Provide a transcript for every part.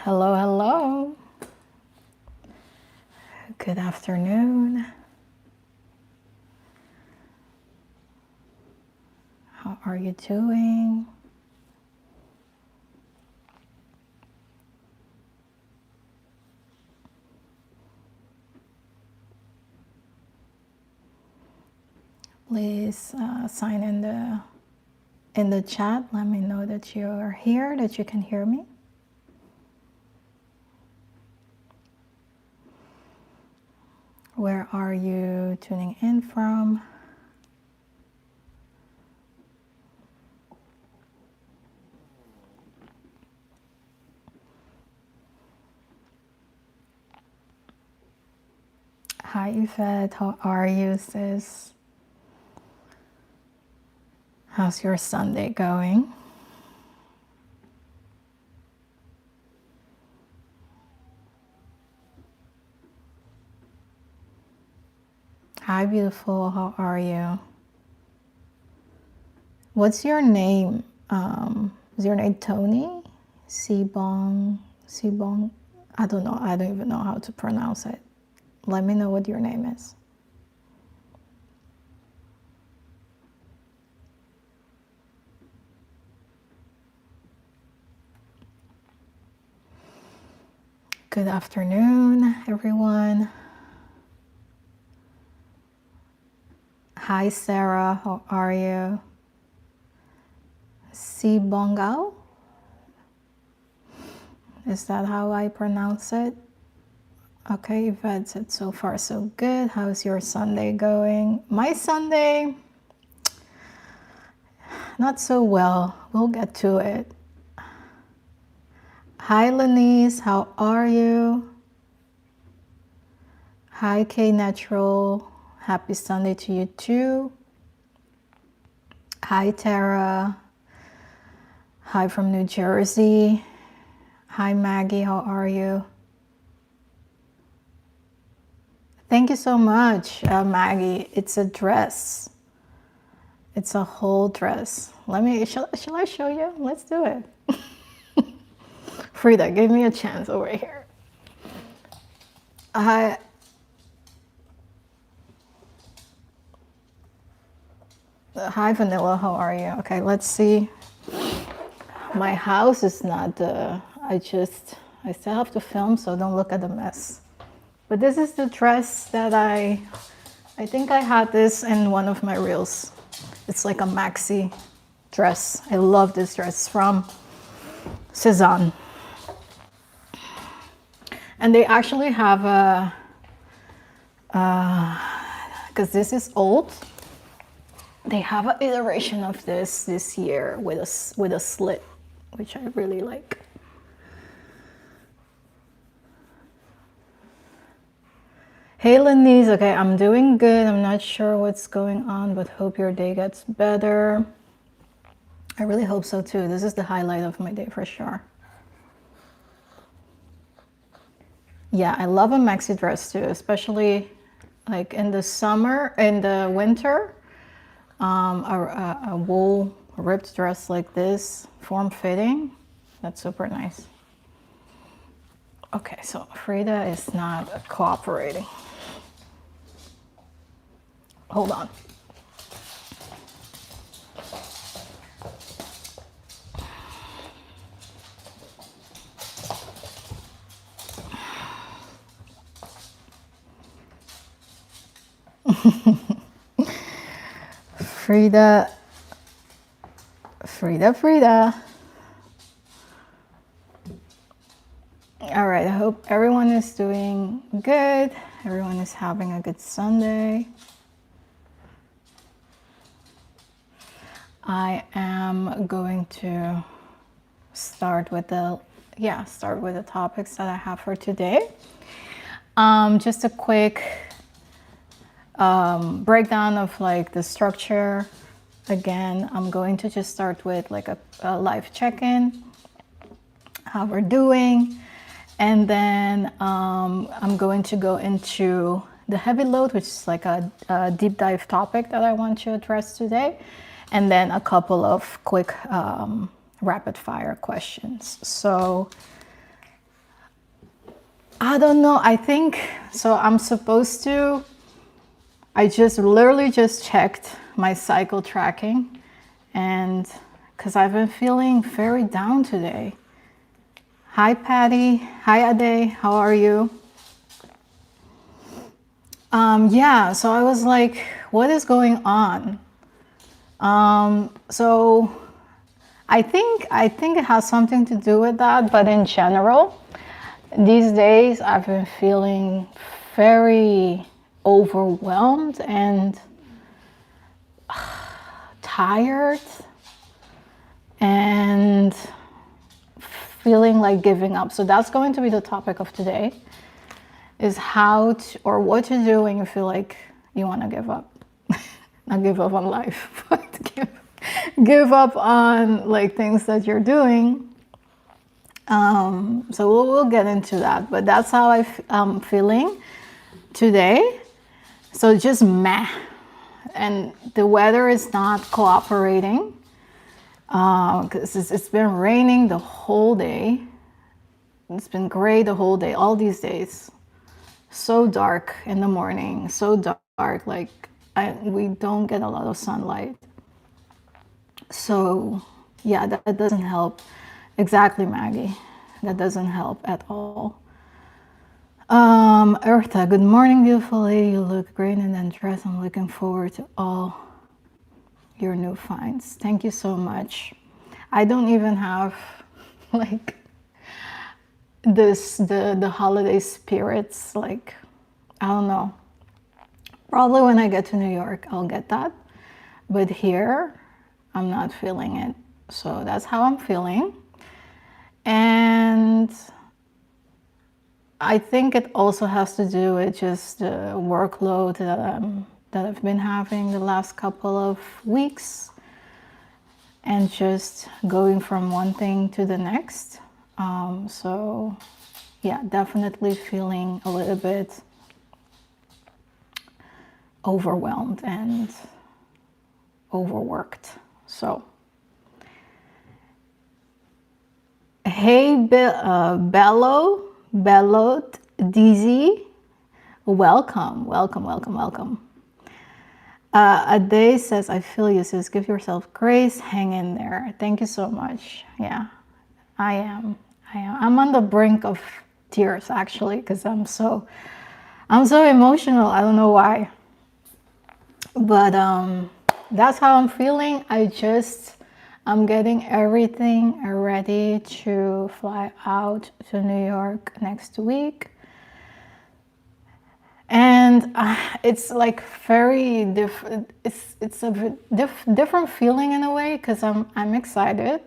Hello, hello. Good afternoon. How are you doing? Please sign in the chat. Let me know that you're here, that you can hear me. Where are you tuning in from? Hi, Yvette. How are you, sis? How's your Sunday going? Hi, beautiful. How are you? What's your name? Is your name Tony? Sibong? Sibong? I don't know. I don't even know how to pronounce it. Let me know what your name is. Good afternoon, everyone. Hi, Sarah. How are you? Sibongao? Is that how I pronounce it? Okay, Yvette said so far so good. How's your Sunday going? My Sunday, not so well. We'll get to it. Hi, Lenise. How are you? Hi, K Natural. Happy Sunday to you too. Hi, Tara. Hi from New Jersey. Hi, Maggie. How are you? Thank you so much, Maggie. It's a dress. It's a whole dress. Shall I show you? Let's do it. Frida, give me a chance over here. Hi, Vanilla. How are you? Okay, let's see. My house is not. I still have to film, so don't look at the mess. But this is the dress that I think I had this in one of my reels. It's like a maxi dress. I love this dress from Cezanne. And they actually have a, because this is old, they have an iteration of this year with a slit, which I really like. Hey, Lenise. Okay, I'm doing good. I'm not sure what's going on, but hope your day gets better. I really hope so too. This is the highlight of my day for sure. Yeah, I love a maxi dress too, especially like in the summer, in the winter. A wool ripped dress like this, form-fitting, that's super nice. Okay, so Frida is not cooperating. Hold on. Frida. All right, I hope everyone is doing good. Everyone is having a good Sunday. I am going to start with the topics that I have for today. Just a quick breakdown of like the structure. Again, I'm going to just start with like a live check-in, how we're doing, and then I'm going to go into the heavy load, which is like a deep dive topic that I want to address today, and then a couple of quick rapid fire questions. So I don't know. I think so. I'm supposed to. I just literally just checked my cycle tracking, and because I've been feeling very down today. Hi, Patty. Hi, Ade. How are you? Yeah, so I was like, what is going on? So I think it has something to do with that, but in general, these days I've been feeling very overwhelmed and tired and feeling like giving up. So that's going to be the topic of today, is how to, or what to do when you feel like you want to give up. Not give up on life, but give up on like things that you're doing. So we'll get into that, but that's how I'm feeling today. So just meh. And the weather is not cooperating because it's been raining the whole day. It's been gray the whole day, all these days. So dark in the morning, so dark, like we don't get a lot of sunlight. So yeah, that doesn't help. Exactly, Maggie. That doesn't help at all. Eartha, good morning, beautiful lady. You look great in that dress. I'm looking forward to all your new finds. Thank you so much. I don't even have like the holiday spirits. Like, I don't know. Probably when I get to New York, I'll get that. But here, I'm not feeling it. So that's how I'm feeling. And I think it also has to do with just the workload that I've been having the last couple of weeks, and just going from one thing to the next. So yeah, definitely feeling a little bit overwhelmed and overworked. So hey, Bellot DZ, welcome, welcome, welcome, welcome. Ade says, I feel you, sis. Give yourself grace. Hang in there. Thank you so much. Yeah, I am. I'm on the brink of tears, actually, because I'm so emotional. I don't know why. But that's how I'm feeling. I'm getting everything ready to fly out to New York next week. And it's like very different. It's a different feeling in a way, because I'm excited,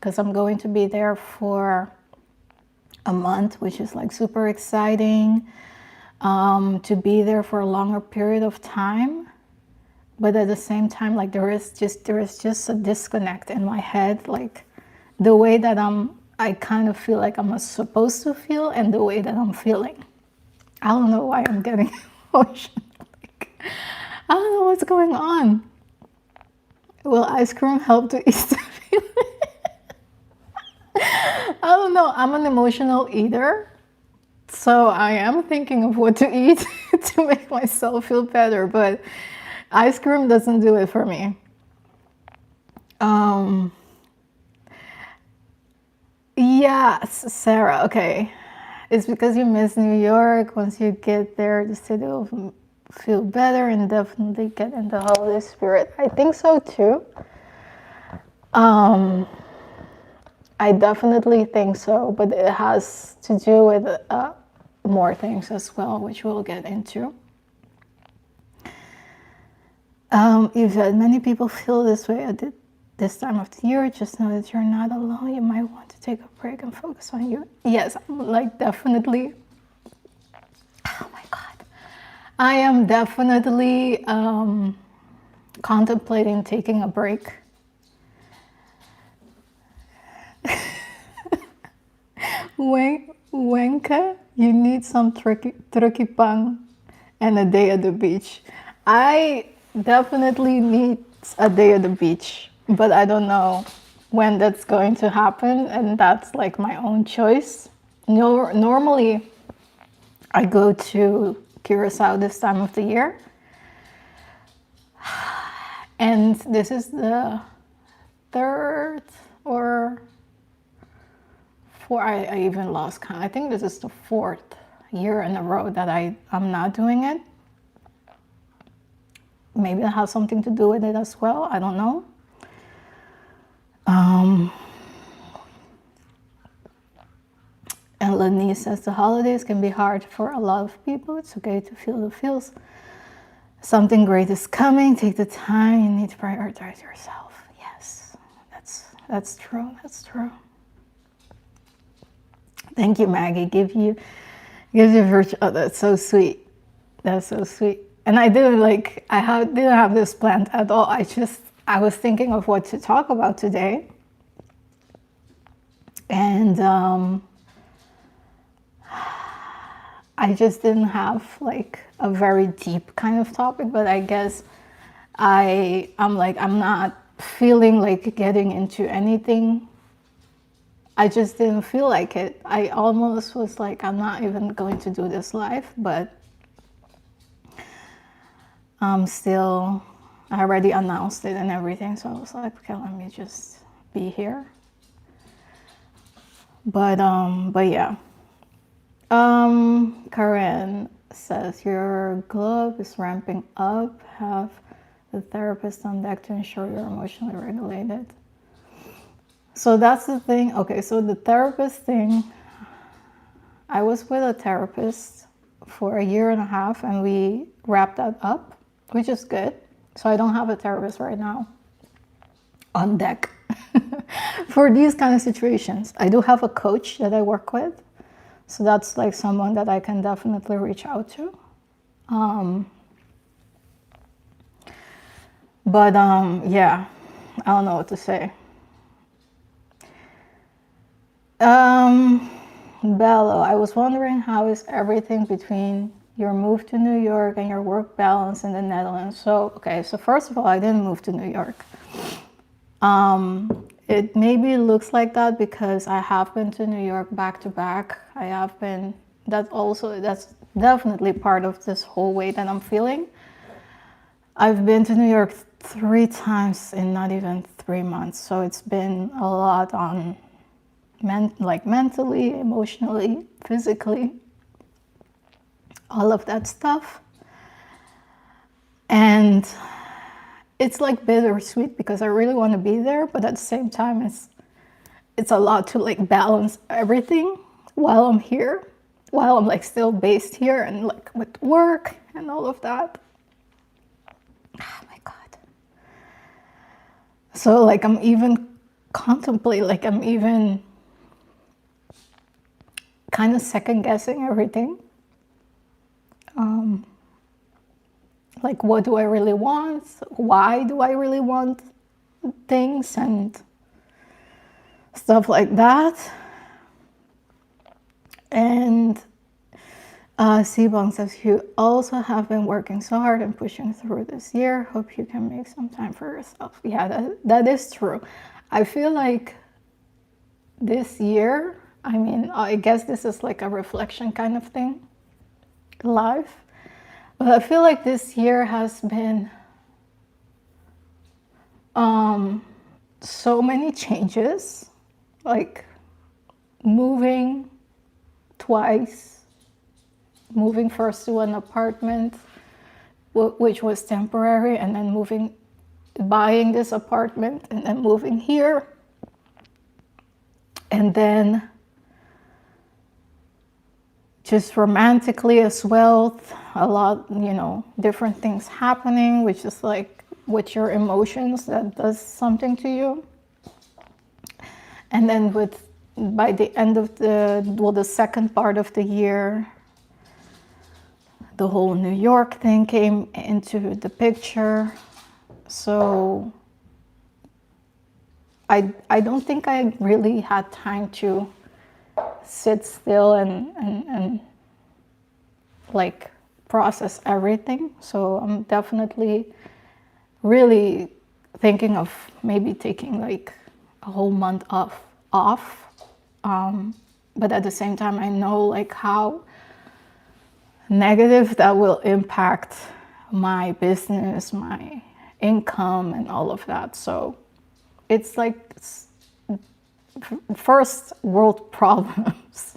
because I'm going to be there for a month, which is like super exciting. To be there for a longer period of time, but at the same time, like there is just a disconnect in my head, like the way that I kind of feel like I'm supposed to feel, and the way that I'm feeling. I don't know why I'm getting emotional. Like, I don't know what's going on. Will ice cream help to ease the feeling? I don't know. I'm an emotional eater. So I am thinking of what to eat to make myself feel better. But ice cream doesn't do it for me. Yeah, Sarah, okay. It's because you miss New York. Once you get there, the city will feel better and definitely get in the holiday spirit. I think so too. I definitely think so, but it has to do with more things as well, which we'll get into. Yvette, many people feel this way at this time of the year. Just know that you're not alone. You might want to take a break and focus on you. Yes, like definitely. Oh my God. I am definitely contemplating taking a break. Wenka, you need some turkey pang and a day at the beach. I definitely need a day at the beach, but I don't know when that's going to happen, and that's like my own choice. Normally, I go to Curacao this time of the year. And this is the third or fourth, I even lost count. I think this is the fourth year in a row that I'm not doing it. Maybe it has something to do with it as well. I don't know. And Lenny says the holidays can be hard for a lot of people. It's okay to feel the feels. Something great is coming. Take the time. You need to prioritize yourself. Yes, that's true. That's true. Thank you, Maggie. Gives you virtue. Oh, that's so sweet. That's so sweet. And I didn't didn't have this planned at all. I was thinking of what to talk about today, and I just didn't have like a very deep kind of topic. But I guess I'm not feeling like getting into anything. I just didn't feel like it. I almost was like, I'm not even going to do this live, but I already announced it and everything, so I was like, okay, let me just be here. But yeah. Karen says your glove is ramping up. Have the therapist on deck to ensure you're emotionally regulated. So that's the thing. Okay, so the therapist thing, I was with a therapist for 1.5 years and we wrapped that up, which is good. So I don't have a therapist right now on deck for these kind of situations. I do have a coach that I work with. So that's like someone that I can definitely reach out to. Yeah, I don't know what to say. Bello, I was wondering how is everything between your move to New York and your work balance in the Netherlands? So, okay, so first of all, I didn't move to New York. It maybe looks like that because I have been to New York back to back. That's definitely part of this whole way that I'm feeling. I've been to New York 3 times in not even 3 months. So it's been a lot on mentally, emotionally, physically, all of that stuff. And it's like bittersweet because I really want to be there, but at the same time it's a lot to like balance everything while I'm here, while I'm like still based here and like with work and all of that. Oh my God. So like I'm even kind of second guessing everything. Like, what do I really want? Why do I really want things and stuff like that? And Sibong says, you also have been working so hard and pushing through this year. Hope you can make some time for yourself. Yeah, that is true. I feel like this year, I mean, I guess this is like a reflection kind of thing, live. But I feel like this year has been so many changes, like moving twice, moving first to an apartment, which was temporary, and then buying this apartment, and then moving here, and then just romantically as well, a lot, different things happening, which is like with your emotions, that does something to you. And then by the end of the second part of the year, the whole New York thing came into the picture. So I don't think I really had time to sit still and like process everything. So I'm definitely really thinking of maybe taking like a whole month off. But at the same time, I know like how negative that will impact my business, my income, and all of that. So it's like first world problems.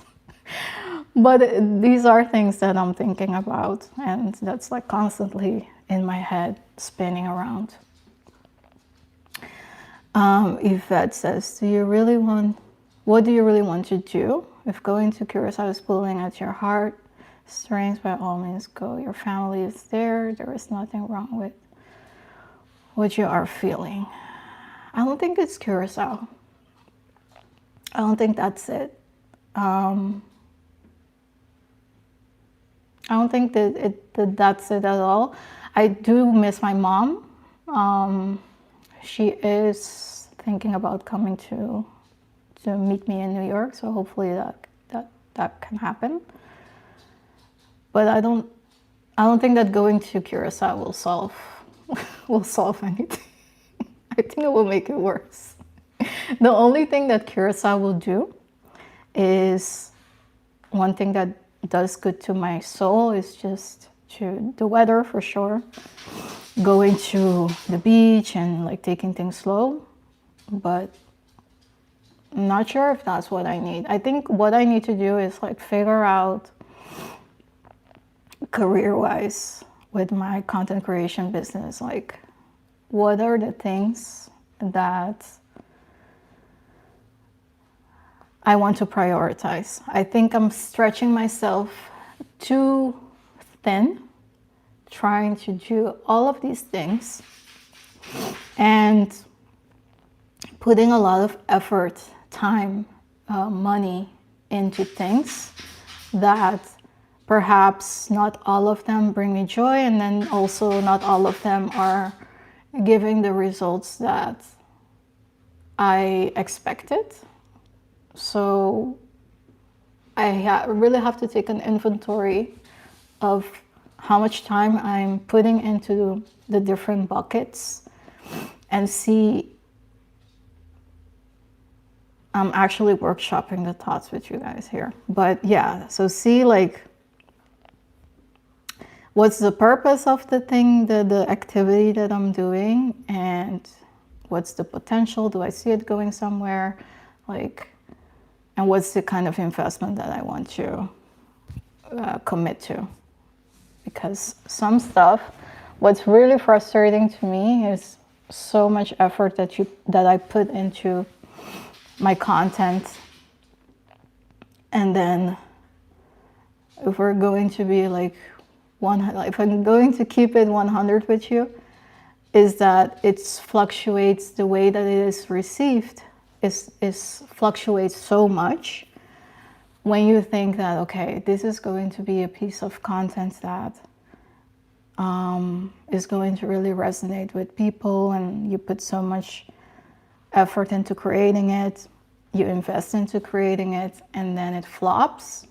But these are things that I'm thinking about, and that's like constantly in my head, spinning around. Yvette says, what do you really want to do? If going to Curacao is pulling at your heart strings, by all means go. Your family is there. There is nothing wrong with what you are feeling. I don't think it's Curacao. I don't think that's it. I don't think that that's it at all. I do miss my mom. She is thinking about coming to meet me in New York, so hopefully that can happen. But I don't think that going to Curacao will solve anything. I think it will make it worse. The only thing that Curacao will do is one thing that does good to my soul is just to the weather for sure. Going to the beach and like taking things slow, but I'm not sure if that's what I need. I think what I need to do is like figure out career-wise with my content creation business, like what are the things that I want to prioritize. I think I'm stretching myself too thin, trying to do all of these things and putting a lot of effort, time, money into things that perhaps not all of them bring me joy, and then also not all of them are giving the results that I expected. So I really have to take an inventory of how much time I'm putting into the different buckets and see. I'm actually workshopping the thoughts with you guys here. But yeah, so see like what's the purpose of the thing, the activity that I'm doing, and what's the potential? Do I see it going somewhere? Like, and what's the kind of investment that I want to commit to? Because some stuff, what's really frustrating to me is so much effort that I put into my content, and then if we're going to be like if I'm going to keep it 100 with you, is that it fluctuates the way that it is received. Is fluctuates so much when you think that, okay, this is going to be a piece of content that is going to really resonate with people, and you put so much effort into creating it, you invest into creating it, and then it flops.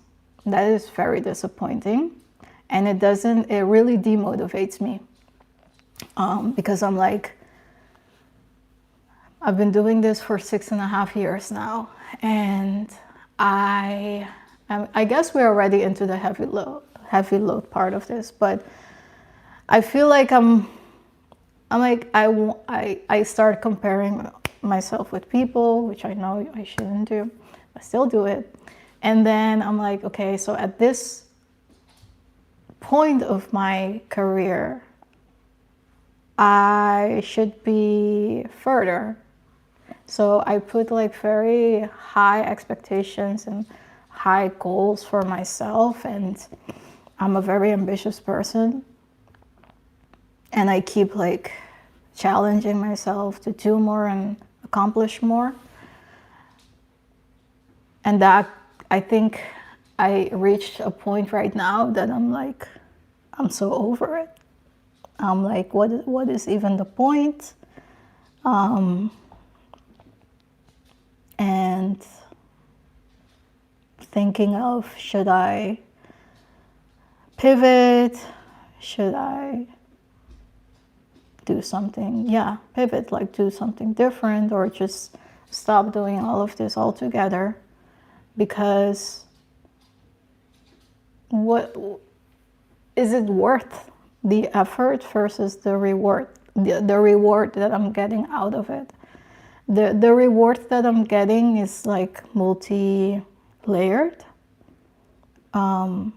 That is very disappointing, and it really demotivates me, because I'm like, I've been doing this for 6.5 years now, and I guess we're already into the heavy load part of this, but I feel like I start comparing myself with people, which I know I shouldn't do. I still do it. And then I'm like, okay, so at this point of my career, I should be further. So I put like very high expectations and high goals for myself, and I'm a very ambitious person. And I keep like challenging myself to do more and accomplish more. And that, I think I reached a point right now that I'm like, I'm so over it. I'm like, what is even the point? And thinking of, should I pivot? Should I do something? Yeah, pivot, like do something different, or just stop doing all of this altogether. Because is it worth the effort versus the reward? The reward that I'm getting out of it. The reward that I'm getting is like multi-layered. But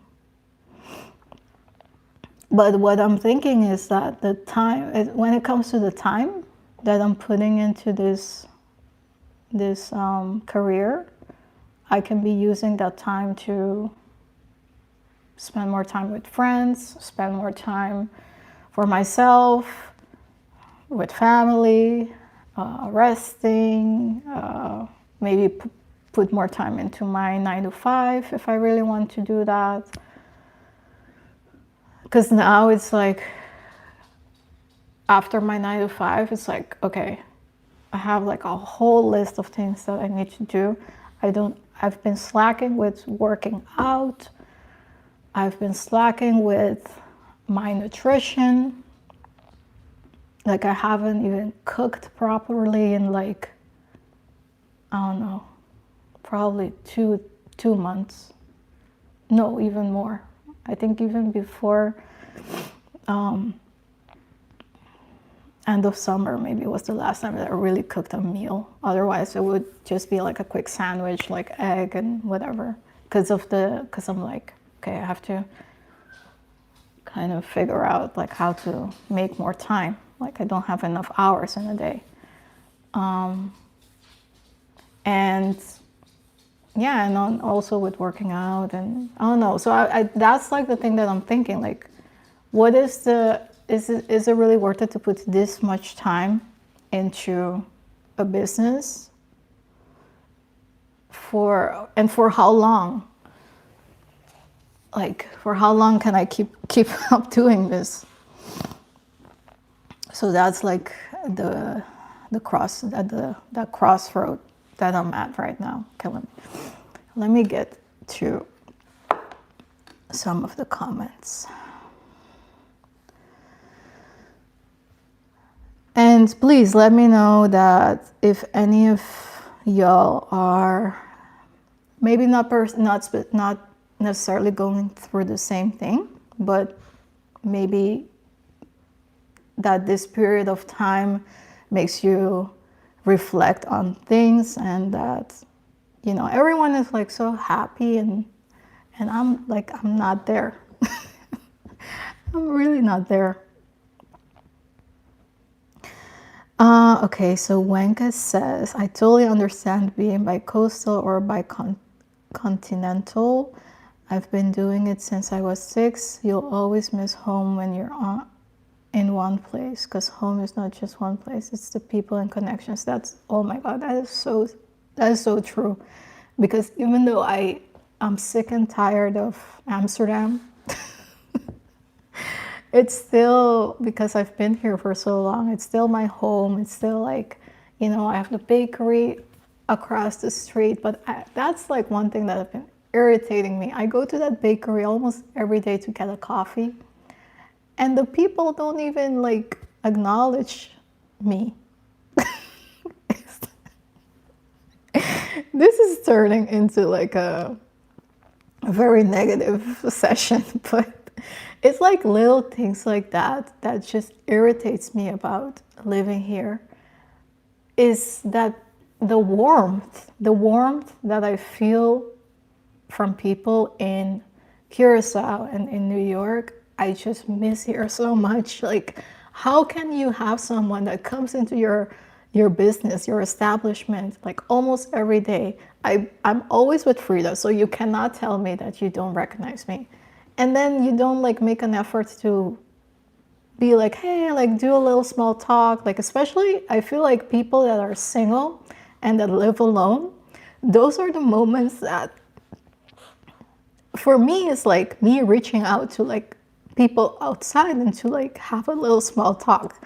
what I'm thinking is that the time, when it comes to the time that I'm putting into this career, I can be using that time to spend more time with friends, spend more time for myself, with family, resting, maybe put more time into my 9 to 5 if I really want to do that. Because now it's like, after my 9 to 5, it's like, okay, I have like a whole list of things that I need to do. I've been slacking with working out. I've been slacking with my nutrition. Like, I haven't even cooked properly in like, I don't know, probably two months. No, even more. I think even before end of summer, maybe was the last time that I really cooked a meal. Otherwise, it would just be like a quick sandwich, like egg and whatever. Because I'm like, okay, I have to kind of figure out like how to make more time. Like, I don't have enough hours in a day. And yeah, and also with working out, and I don't know. So I that's like the thing that I'm thinking, like, what is it really worth it to put this much time into a business for how long? Like, for how long can I keep up doing this? So that's like the crossroad that I'm at right now. Okay, let me get to some of the comments. And please let me know that if any of y'all are maybe not necessarily going through the same thing, but maybe that this period of time makes you reflect on things, and that, you know, everyone is like so happy, and I'm like, I'm not there. I'm really not there. Okay, so Wenka says, I totally understand being bi-coastal or bi-continental. I've been doing it since I was 6. You'll always miss home when you're in one place, because home is not just one place, it's the people and connections. That's, oh my God, that is so true. Because even though I'm sick and tired of Amsterdam, it's still, because I've been here for so long, it's still my home. It's still like, you know, I have the bakery across the street, but that's like one thing that has been irritating me. I go to that bakery almost every day to get a coffee, and the people don't even like acknowledge me. This is turning into like a very negative session, but it's like little things like that that just irritates me about living here, is that the warmth that I feel from people in Curacao and in New York, I just miss here so much. Like, how can you have someone that comes into your business, your establishment, like almost every day? I'm always with Frida, so you cannot tell me that you don't recognize me. And then you don't like make an effort to be like, hey, like do a little small talk. Like, especially I feel like people that are single and that live alone, those are the moments that, for me, it's like me reaching out to like people outside and to like have a little small talk.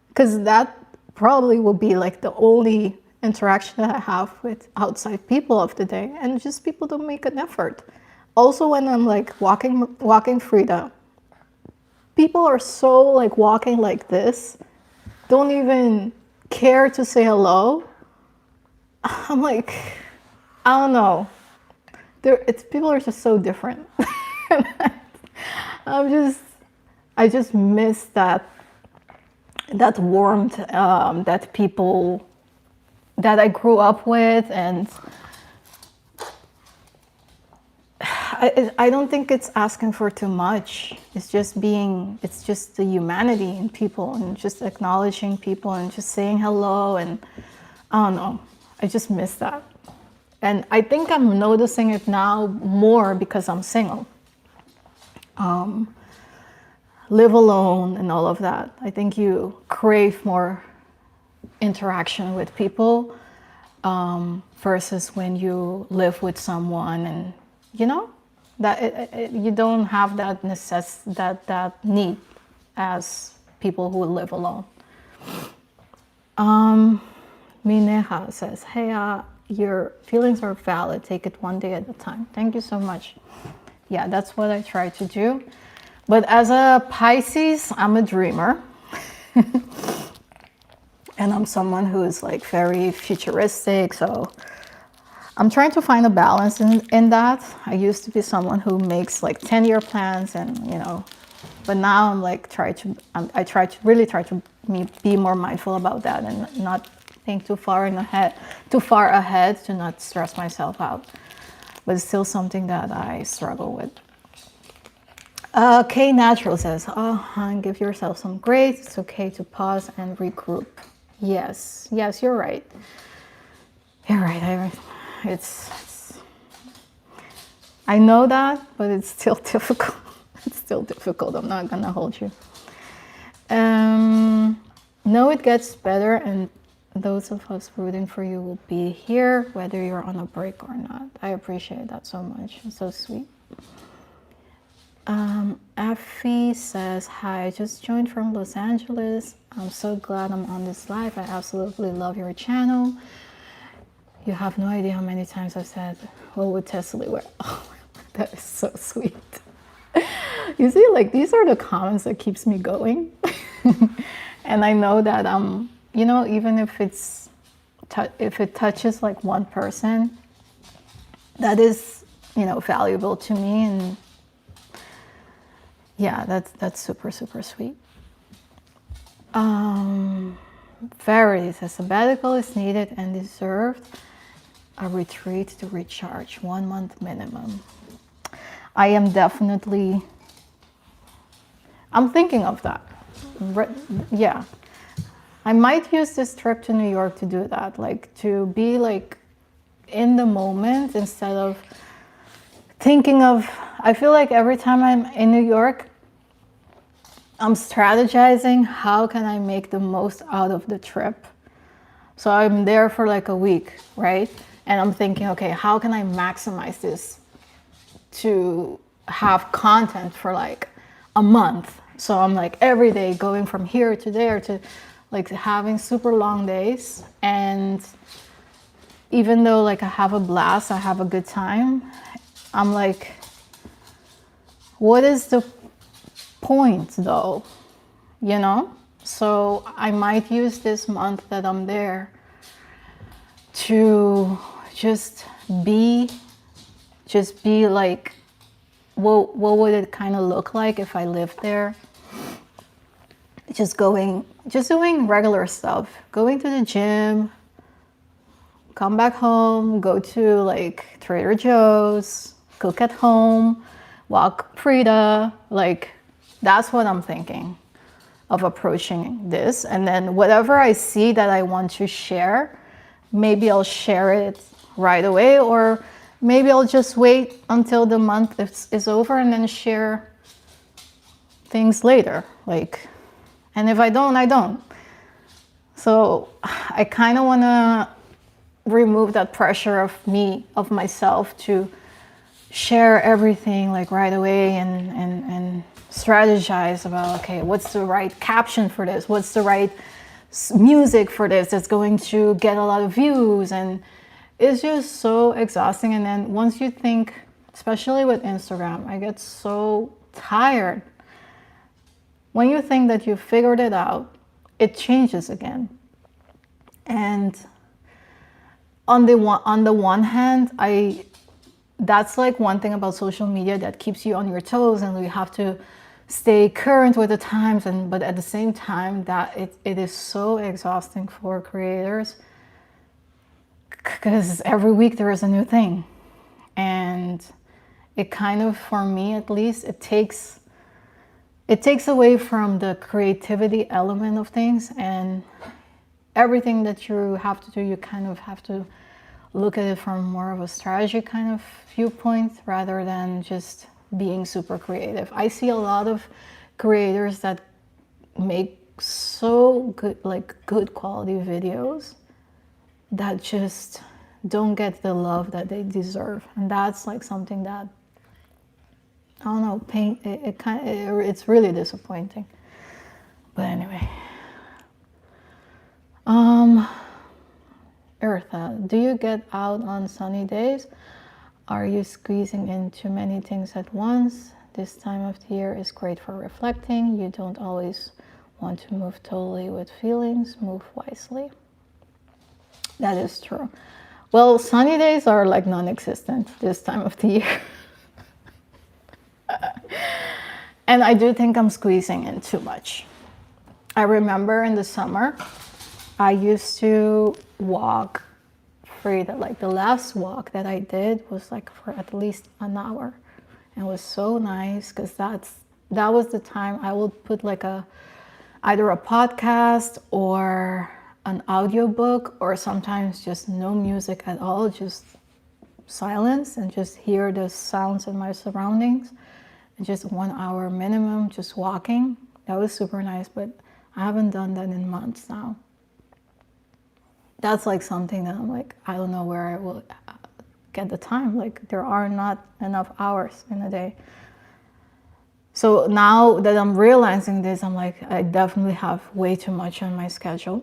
Because that probably will be like the only interaction that I have with outside people of the day. And just people don't make an effort. Also, when I'm like walking Frida, people are so like walking like this, don't even care to say hello. I'm like, I don't know. People are just so different. I just miss that warmth that people that I grew up with, and I don't think it's asking for too much. It's just the humanity in people, and just acknowledging people and just saying hello, and I don't know. I just miss that. And I think I'm noticing it now more because I'm single. Live alone and all of that. I think you crave more interaction with people versus when you live with someone, and you know that you don't have that that need as people who live alone. Mineha says, hey, your feelings are valid. Take it one day at a time. Thank you so much. Yeah, that's what I try to do. But as a Pisces, I'm a dreamer. And I'm someone who is like very futuristic. So I'm trying to find a balance in that. I used to be someone who makes like 10-year plans, and but now I'm like I really try to be more mindful about that and not think too far ahead to not stress myself out. But it's still something that I struggle with. K Natural says, oh, hon, give yourself some grace. It's okay to pause and regroup. Yes, you're right. You're right. I know that, but it's still difficult. It's still difficult. I'm not gonna hold you. No, it gets better, and those of us rooting for you will be here, whether you're on a break or not. I appreciate that so much. It's so sweet. Effie says, hi, I just joined from Los Angeles. I'm so glad I'm on this live. I absolutely love your channel. You have no idea how many times I've said, what would Thessely wear? Oh, that is so sweet. You see, like, these are the comments that keeps me going. And I know that, even if it touches like one person, that is, valuable to me. And yeah, that's super, super sweet. Verity says, sabbatical is needed and deserved. A retreat to recharge, 1 month minimum. I am definitely, I'm thinking of that. Yeah. I might use this trip to New York to do that, like to be like in the moment instead of thinking of, I feel like every time I'm in New York, I'm strategizing how can I make the most out of the trip. So I'm there for like a week, right? And I'm thinking, okay, how can I maximize this to have content for like a month? So I'm like every day going from here to there to like having super long days. And even though like I have a blast, I have a good time, I'm like, what is the point though? So I might use this month that I'm there to just be like, what would it kind of look like if I lived there? Just doing regular stuff, going to the gym, come back home, go to like Trader Joe's, cook at home, walk Frida. Like, that's what I'm thinking of approaching this. And then whatever I see that I want to share, maybe I'll share it right away, or maybe I'll just wait until the month is over and then share things later. Like, and if I don't, I don't. So I kind of want to remove that pressure of myself to share everything like right away and strategize about, okay, what's the right caption for this? What's the right music for this that's going to get a lot of views? And it's just so exhausting. And then once you think, especially with Instagram, I get so tired. When you think that you've figured it out, it changes again. And on the one hand, I that's like one thing about social media that keeps you on your toes, and you have to stay current with the times. And but at the same time, that it is so exhausting for creators, because every week there is a new thing, and it kind of, for me at least, it takes away from the creativity element of things, and everything that you have to do, you kind of have to look at it from more of a strategy kind of viewpoint rather than just being super creative. I see a lot of creators that make so good, like good quality videos, that just don't get the love that they deserve, and that's like something that, I don't know, it's really disappointing. But anyway, Eartha, do you get out on sunny days? Are you squeezing in too many things at once? This time of the year is great for reflecting. You don't always want to move totally with feelings. Move wisely. That is true. Well, sunny days are like non-existent this time of the year. And I do think I'm squeezing in too much. I remember in the summer, I used to walk free. That like the last walk that I did was like for at least an hour, and it was so nice because that was the time I would put like either a podcast or an audiobook, or sometimes just no music at all, just silence, and just hear the sounds in my surroundings, and just 1 hour minimum just walking. That was super nice, but I haven't done that in months now. That's like something that I'm like, I don't know where I will get the time. Like, there are not enough hours in a day. So now that I'm realizing this, I'm like, I definitely have way too much on my schedule.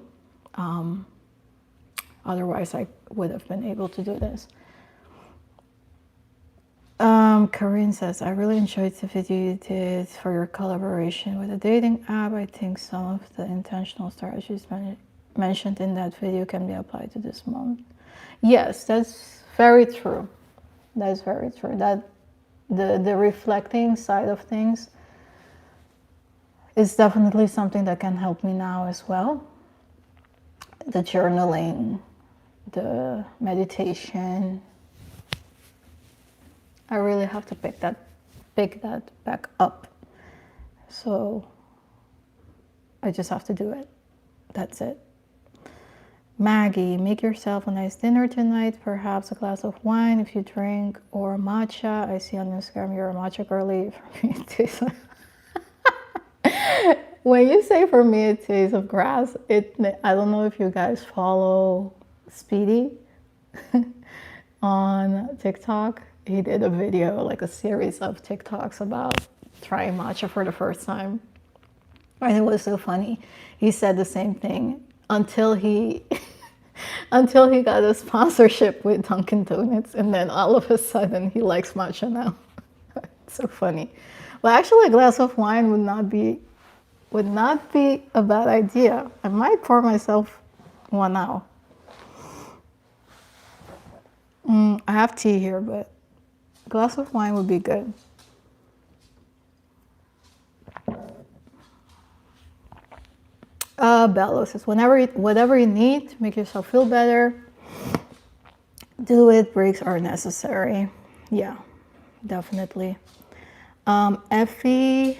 Otherwise, I would have been able to do this. Corinne says, I really enjoyed the video you did for your collaboration with a dating app. I think some of the intentional strategies mentioned in that video can be applied to this month. Yes, that's very true. That's very true. That the reflecting side of things is definitely something that can help me now as well. The journaling, the meditation. I really have to pick that back up. So I just have to do it. That's it. Maggie, make yourself a nice dinner tonight, perhaps a glass of wine if you drink, or matcha. I see on Instagram you're a matcha girly. For me, it tastes when you say for me it tastes of grass, I don't know if you guys follow Speedy on TikTok. He did a video, like a series of TikToks about trying matcha for the first time. And it was so funny. He said the same thing until he got a sponsorship with Dunkin' Donuts, and then all of a sudden he likes matcha now. It's so funny. Well, actually, a glass of wine would not be a bad idea. I might pour myself one now. I have tea here, but a glass of wine would be good. Bello says, whatever you need to make yourself feel better, do it. Breaks are necessary. Yeah, definitely. Effie,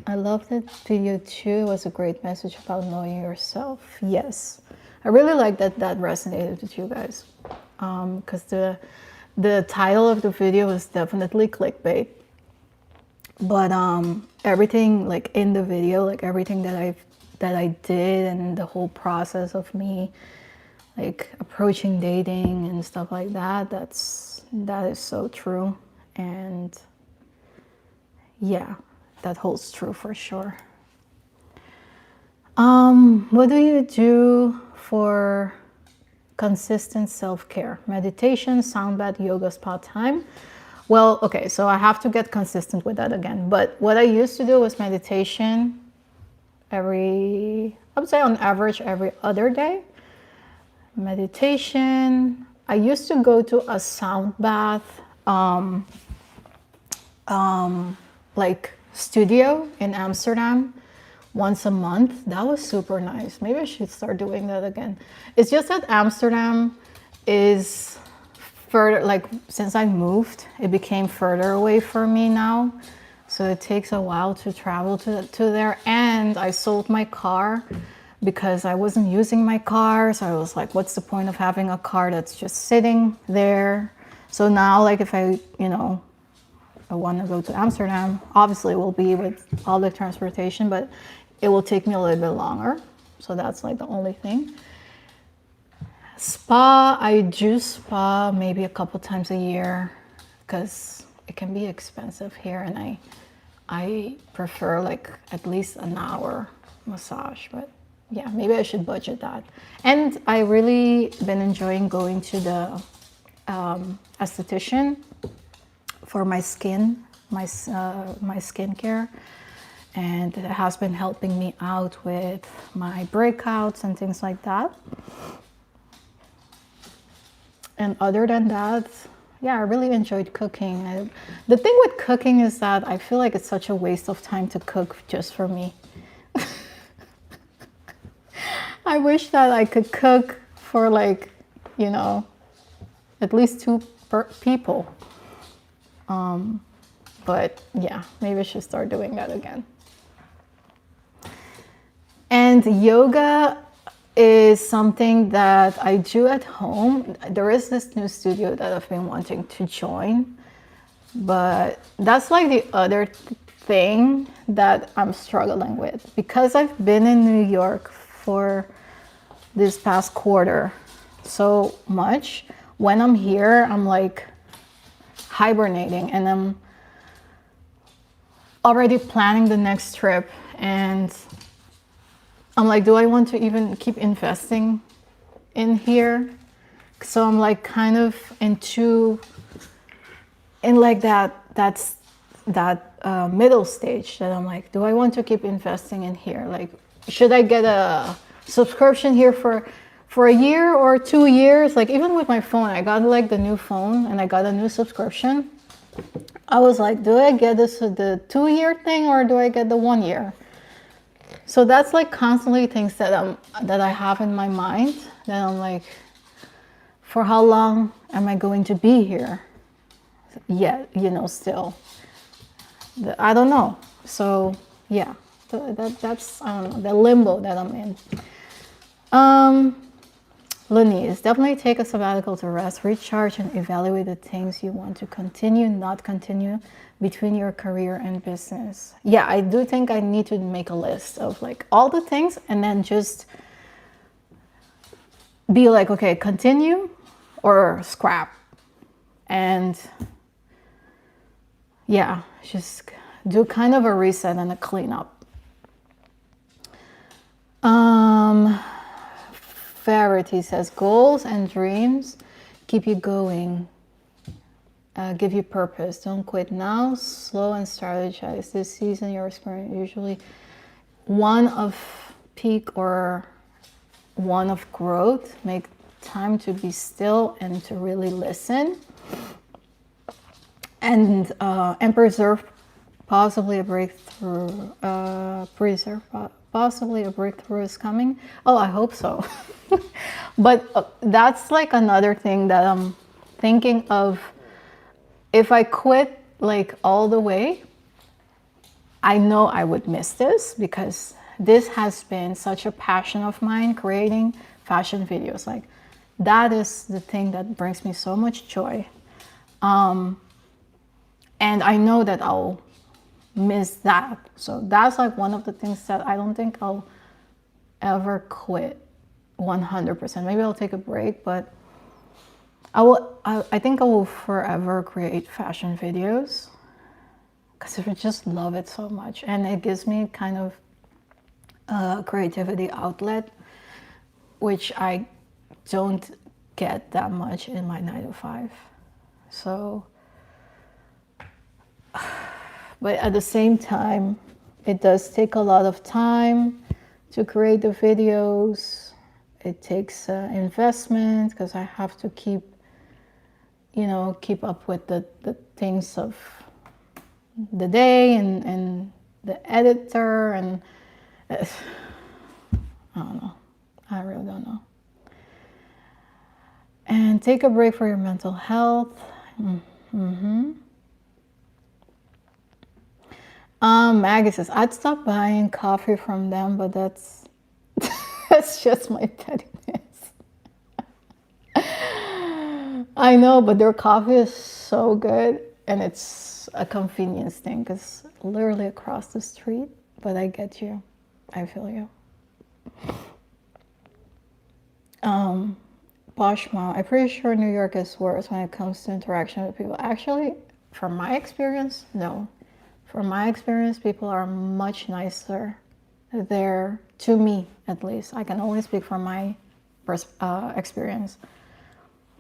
I love that video too. It was a great message about knowing yourself. Yes, I really like that resonated with you guys. Because the title of the video is definitely clickbait. But everything like in the video, like everything that I did, and the whole process of me like approaching dating and stuff like that, that is so true. And yeah, that holds true for sure. What do you do for consistent self-care? Meditation, sound bath, yoga, spa time? Well, okay, so I have to get consistent with that again. But what I used to do was meditation I would say on average every other day. Meditation. I used to go to a sound bath like studio in Amsterdam once a month. That was super nice. Maybe I should start doing that again. It's just that Amsterdam is further, like since I moved, it became further away for me now. So it takes a while to travel to there. And I sold my car because I wasn't using my car. So I was like, what's the point of having a car that's just sitting there? So now, like if I, I want to go to Amsterdam, obviously it will be with public transportation, but it will take me a little bit longer. So that's like the only thing. Spa, I do spa maybe a couple times a year because it can be expensive here, and I prefer like at least an hour massage, but yeah, maybe I should budget that. And I really been enjoying going to the esthetician for my skin, my skincare, and it has been helping me out with my breakouts and things like that. And other than that, yeah, I really enjoyed cooking. The thing with cooking is that I feel like it's such a waste of time to cook just for me. I wish that I could cook for like, at least two people. But yeah, maybe I should start doing that again. And yoga is something that I do at home. There is this new studio that I've been wanting to join, but that's like the other thing that I'm struggling with. Because I've been in New York for this past quarter so much, when I'm here, I'm like hibernating and I'm already planning the next trip, and I'm like, do I want to even keep investing in here? So I'm like kind of in like that middle stage that I'm like, do I want to keep investing in here? Like, should I get a subscription here for a year or 2 years? Like even with my phone, I got like the new phone and I got a new subscription. I was like, do I get the 2-year thing or do I get the 1 year? So that's like constantly things that I have in my mind, that I'm like, for how long am I going to be here? Yeah, still. I don't know. So yeah, that's I don't know, the limbo that I'm in. Lenise, definitely take a sabbatical to rest, recharge, and evaluate the things you want to continue, not continue between your career and business. Yeah, I do think I need to make a list of like all the things and then just be like, okay, continue or scrap. And yeah, just do kind of a reset and a cleanup. Verity says, goals and dreams keep you going, give you purpose. Don't quit now. Slow and strategize. This season, you're experiencing usually one of peak or one of growth. Make time to be still and to really listen, and preserve possibly a breakthrough. Possibly a breakthrough is coming. Oh, I hope so. But that's like another thing that I'm thinking of. If I quit like all the way, I know I would miss this, because this has been such a passion of mine, creating fashion videos. Like that is the thing that brings me so much joy. And I know that I'll miss that. So that's like one of the things that I don't think I'll ever quit 100%. Maybe I'll take a break, but I think I will forever create fashion videos, because I just love it so much, and it gives me kind of a creativity outlet, which I don't get that much in my 9-to-5. So, but at the same time, it does take a lot of time to create the videos. It takes investment, because I have to keep you know, keep up with the things of the day and the editor and I don't know. I really don't know. And take a break for your mental health. Maggie says, I'd stop buying coffee from them, but that's that's just my pettiness. I know, but their coffee is so good, and it's a convenience thing because literally across the street. But I get you. I feel you. Poshma, I'm pretty sure New York is worse when it comes to interaction with people. Actually, from my experience, no. From my experience, people are much nicer there, to me at least. I can only speak from my experience.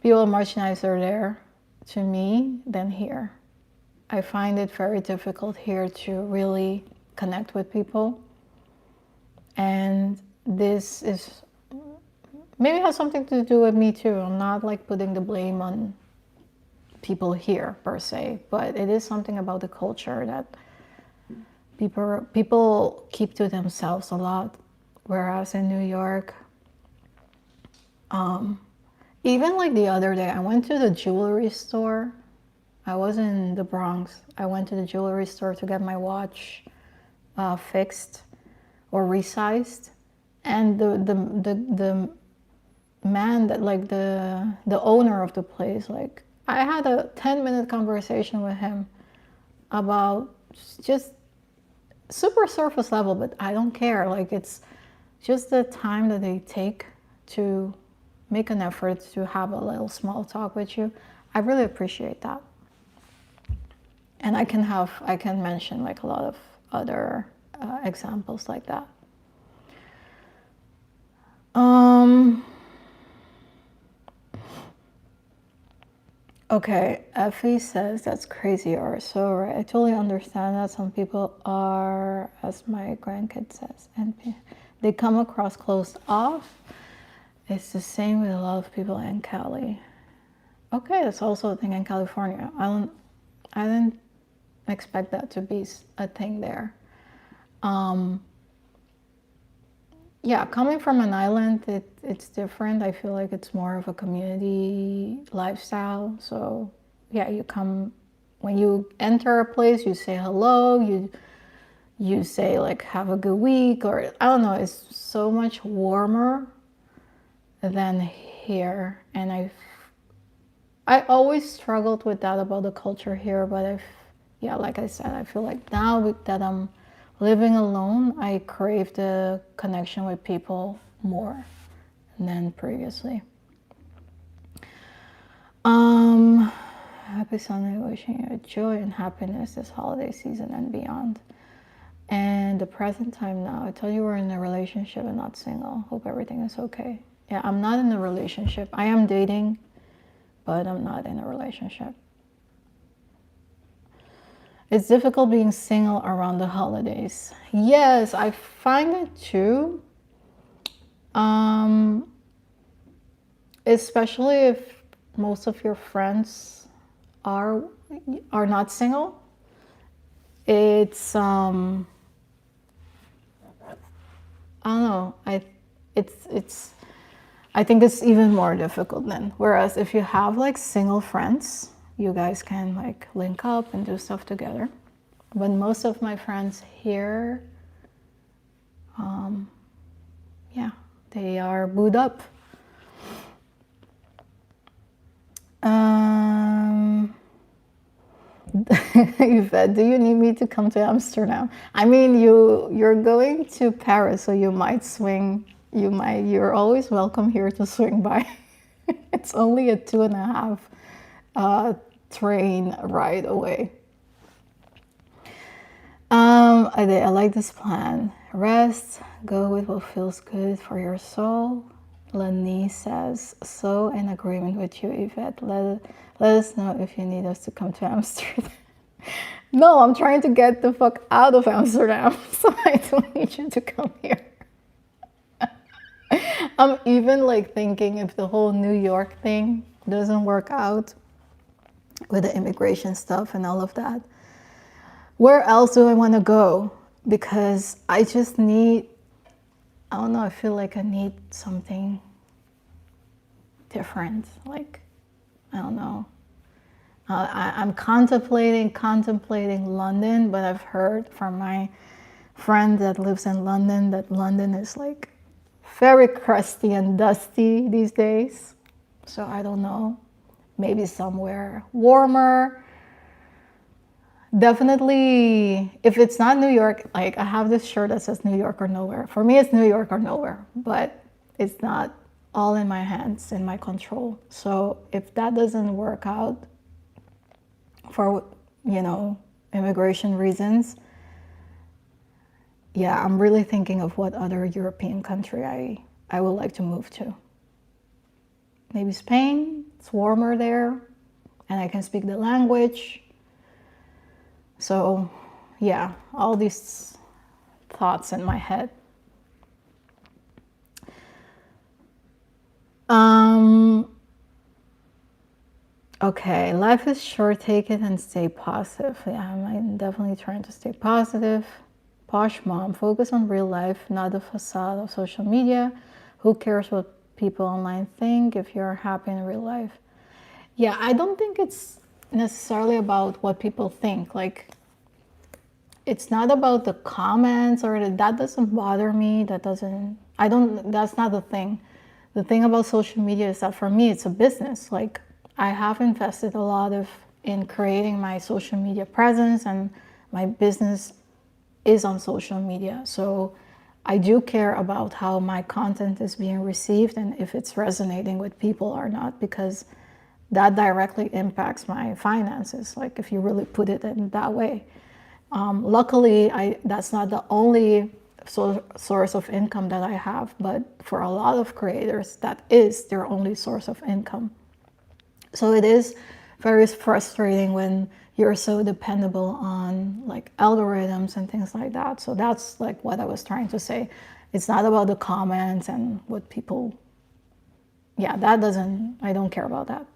People are much nicer there to me than here. I find it very difficult here to really connect with people. And this is maybe has something to do with me too. I'm not like putting the blame on people here per se, but it is something about the culture that people keep to themselves a lot. Whereas in New York, even like the other day, I went to the jewelry store. I was in the Bronx. I went to the jewelry store to get my watch fixed or resized, and the man that like the owner of the place, like I had a 10-minute conversation with him about just super surface level, but I don't care. Like it's just the time that they take to make an effort to have a little small talk with you. I really appreciate that. And I can mention like a lot of other examples like that. Okay, Effie says that's crazy. You're so right. I totally understand that some people are, as my grandkid says, and they come across closed off. It's the same with a lot of people in Cali. Okay, that's also a thing in California. I didn't expect that to be a thing there. Yeah, coming from an island, it's different. I feel like it's more of a community lifestyle. So yeah, you come, when you enter a place, you say hello, you say like have a good week, or I don't know, it's so much warmer than here. And I always struggled with that about the culture here, but yeah, like I said, I feel like now that I'm living alone, I crave the connection with people more than previously. Happy Sunday, wishing you joy and happiness this holiday season and beyond. And the present time now, I told you we're in a relationship and not single. Hope everything is okay. Yeah, I'm not in a relationship. I am dating, but I'm not in a relationship. It's difficult being single around the holidays. Yes, I find it too. Especially if most of your friends are not single. It's I don't know. I think it's even more difficult then. Whereas if you have like single friends, you guys can like link up and do stuff together. But most of my friends here, yeah, they are booed up. Yvette, do you need me to come to Amsterdam? I mean, you're going to Paris, so you might swing. You're always welcome here to swing by. It's only a 2.5 train ride away. I like this plan. Rest, go with what feels good for your soul. Lani says, so in agreement with you, Yvette. Let us know if you need us to come to Amsterdam. No, I'm trying to get the fuck out of Amsterdam, so I don't need you to come here. I'm even like thinking if the whole New York thing doesn't work out, with the immigration stuff and all of that. Where else do I want to go? Because I just need, I don't know, I feel like I need something different. Like, I don't know. I'm contemplating London, but I've heard from my friend that lives in London that London is like very crusty and dusty these days. So I don't know. Maybe somewhere warmer. Definitely, if it's not New York, like I have this shirt that says New York or nowhere. For me, it's New York or nowhere, but it's not all in my hands, in my control. So if that doesn't work out for, immigration reasons, yeah, I'm really thinking of what other European country I would like to move to. Maybe Spain, it's warmer there, and I can speak the language. So, yeah, all these thoughts in my head. Okay, life is short, take it and stay positive. Yeah, I'm definitely trying to stay positive. Posh mom, focus on real life, not the facade of social media. Who cares what people online think if you're happy in real life? Yeah, I don't think it's necessarily about what people think. Like, it's not about the comments or that doesn't bother me. That's not the thing. The thing about social media is that for me, it's a business. Like, I have invested a lot in creating my social media presence, and my business is on social media. So I do care about how my content is being received and if it's resonating with people or not, because that directly impacts my finances, like if you really put it in that way. Luckily, that's not the only source of income that I have, but for a lot of creators, that is their only source of income. So it is very frustrating when you're so dependable on like algorithms and things like that. So that's like what I was trying to say. It's not about the comments and what people, yeah, I don't care about that.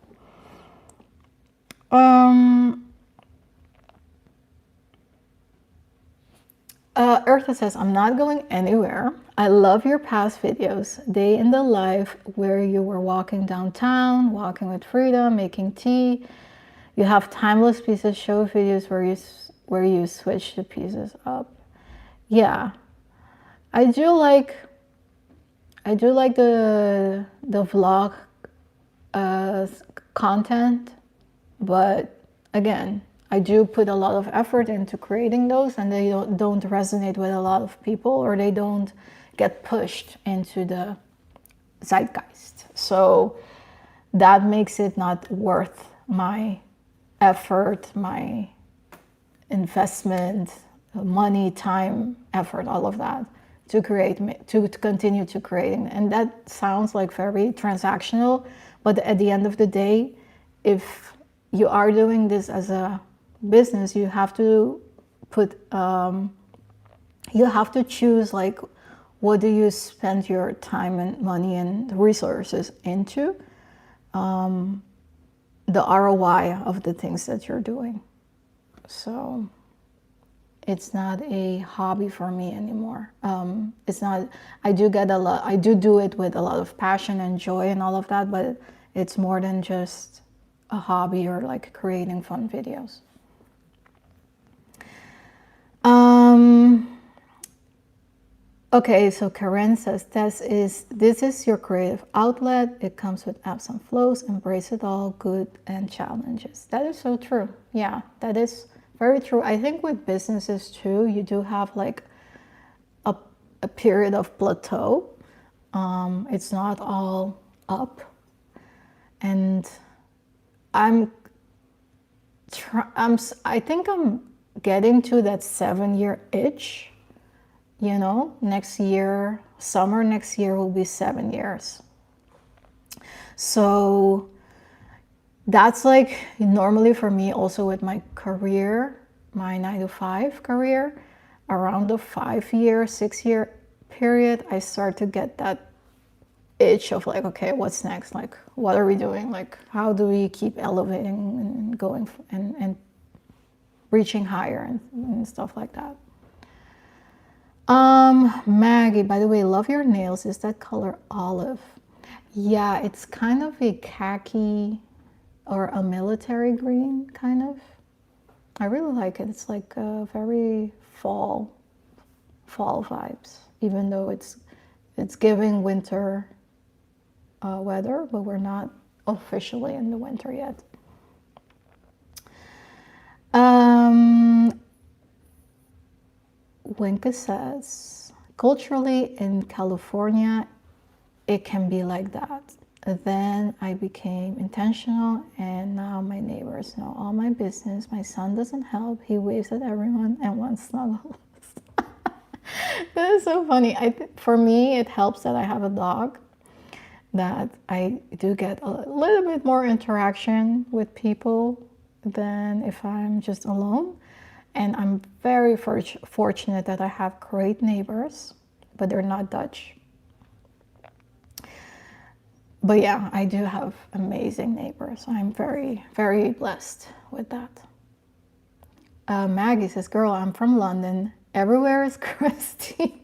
Eartha says, I'm not going anywhere. I love your past videos. Day in the life where you were walking downtown, walking with freedom, making tea. You have timeless pieces, show videos where you switch the pieces up. Yeah, I do like the vlog content, but again, I do put a lot of effort into creating those, and they don't resonate with a lot of people, or they don't get pushed into the zeitgeist. So that makes it not worth my effort, my investment, money, time, effort, all of that to continue to create. And that sounds like very transactional, but at the end of the day, if you are doing this as a business, you have to choose like, what do you spend your time and money and resources into, the ROI of the things that you're doing. So it's not a hobby for me anymore. It's not, I do it with a lot of passion and joy and all of that, but it's more than just a hobby or like creating fun videos. Okay, so Karen says, this is your creative outlet. It comes with ebbs and flows. Embrace it all, good and challenges. That is so true. Yeah, that is very true. I think with businesses too, you do have like a period of plateau. It's not all up. And I think I'm getting to that 7-year itch. You know, summer next year will be 7 years. So that's like normally for me also with my career, my 9-to-5 career, around the 5-year, 6-year period, I start to get that itch of like, okay, what's next? Like, what are we doing? Like, how do we keep elevating and going and reaching higher and stuff like that. Maggie, by the way, love your nails. Is that color olive? Yeah, it's kind of a khaki or a military green, kind of. I really like it. It's like a very fall vibes, even though it's giving winter weather, but we're not officially in the winter yet. Winka says, culturally in California, it can be like that. Then I became intentional, and now my neighbors know all my business. My son doesn't help. He waves at everyone and wants snuggles. That is so funny. For me, it helps that I have a dog, that I do get a little bit more interaction with people than if I'm just alone. And I'm very fortunate that I have great neighbors, but they're not Dutch. But yeah, I do have amazing neighbors. I'm very, very blessed with that. Maggie says, girl, I'm from London. Everywhere is crusty.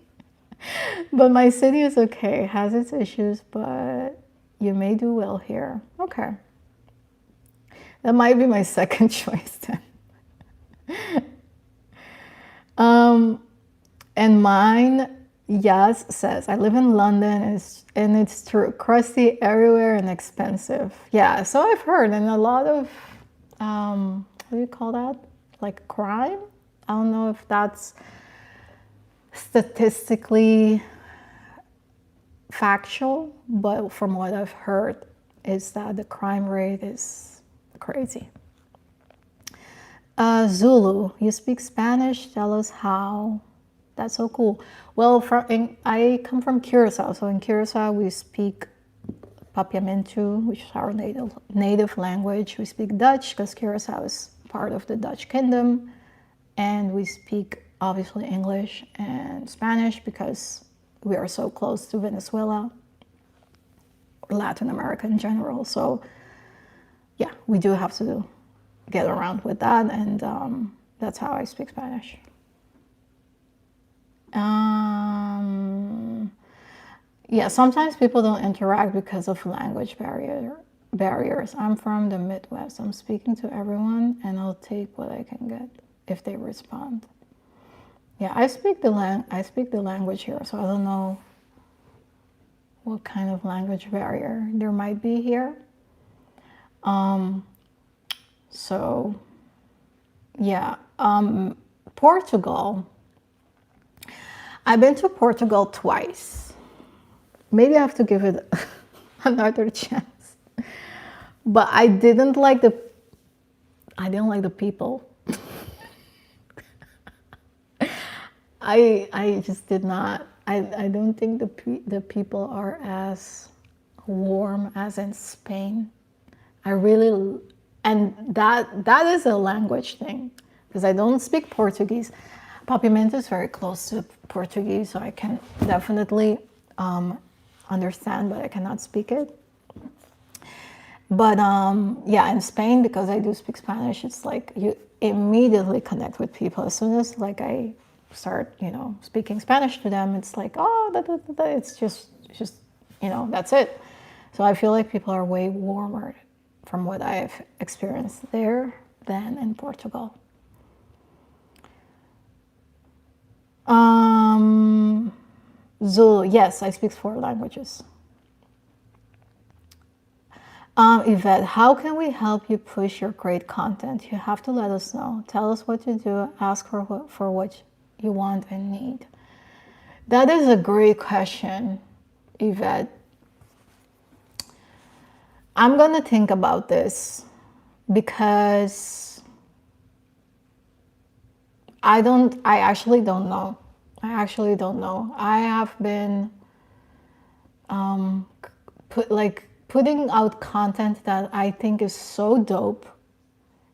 But my city is okay. It has its issues, but you may do well here. Okay. That might be my second choice then. And mine, yes, says, I live in London, and it's true, crusty everywhere and expensive. Yeah, so I've heard, and a lot of, what do you call that? Like crime? I don't know if that's statistically factual, but from what I've heard is that the crime rate is crazy. Zulu, you speak Spanish? Tell us how. That's so cool. Well, I come from Curacao, so in Curacao we speak Papiamentu, which is our native language. We speak Dutch because Curacao is part of the Dutch kingdom, and we speak obviously English and Spanish because we are so close to Venezuela, or Latin America in general. So yeah, we do have to get around with that, and that's how I speak Spanish. Yeah, sometimes people don't interact because of language barriers. I'm from the Midwest. I'm speaking to everyone, and I'll take what I can get if they respond. Yeah, I speak the language here, so I don't know what kind of language barrier there might be here. So yeah, Portugal. I've been to Portugal twice. Maybe I have to give it another chance. But I didn't like the people. I just did not. I don't think the people are as warm as in Spain. And that is a language thing, because I don't speak Portuguese. Papiamento is very close to Portuguese, so I can definitely understand, but I cannot speak it. But yeah, in Spain, because I do speak Spanish, it's like you immediately connect with people. As soon as like I start, speaking Spanish to them, it's like, oh, it's just, that's it. So I feel like people are way warmer from what I've experienced there than in Portugal. Zulu, yes, I speak 4 languages. Yvette, how can we help you push your great content? You have to let us know. Tell us what to do. Ask for what you want and need. That is a great question, Yvette. I'm going to think about this because I actually don't know. I have been putting out content that I think is so dope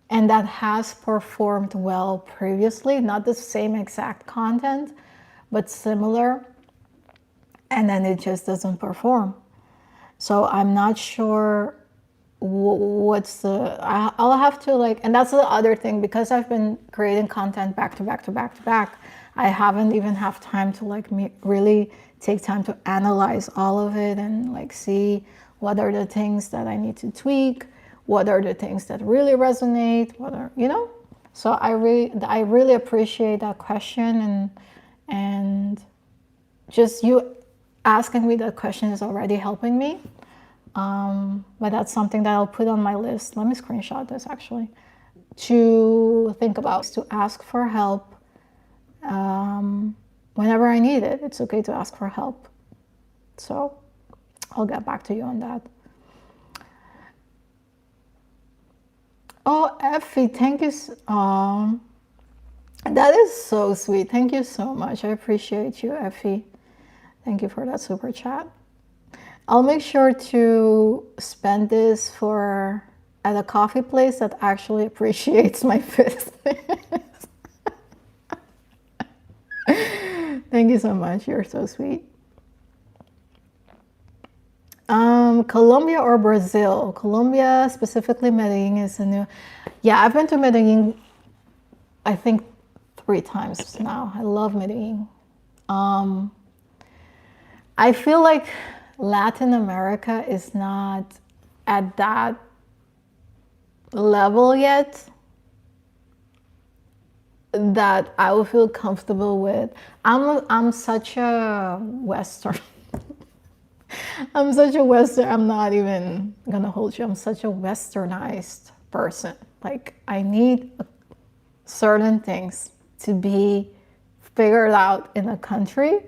and that has performed well previously, not the same exact content, but similar, and then it just doesn't perform. So I'm not sure what's the, I'll have to like, and that's the other thing, because I've been creating content back to back to back to back, I haven't even have time to like really take time to analyze all of it and like see what are the things that I need to tweak, what are the things that really resonate, what are, you know. So I really appreciate that question, and just you asking me that question is already helping me. But that's something that I'll put on my list. Let me screenshot this actually, to think about, to ask for help whenever I need it. It's okay to ask for help. So I'll get back to you on that. Oh, Effie, thank you. That is so sweet. Thank you so much. I appreciate you, Effie. Thank you for that super chat. I'll make sure to spend this at a coffee place that actually appreciates my business. Thank you so much. You're so sweet. Colombia or Brazil? Colombia, specifically Medellin, is a new. Yeah, I've been to Medellin, I think 3 times now. I love Medellin. I feel like Latin America is not at that level yet that I will feel comfortable with. I'm such a Western. I'm such a Western. I'm not even gonna hold you. I'm such a Westernized person. Like, I need certain things to be figured out in a country.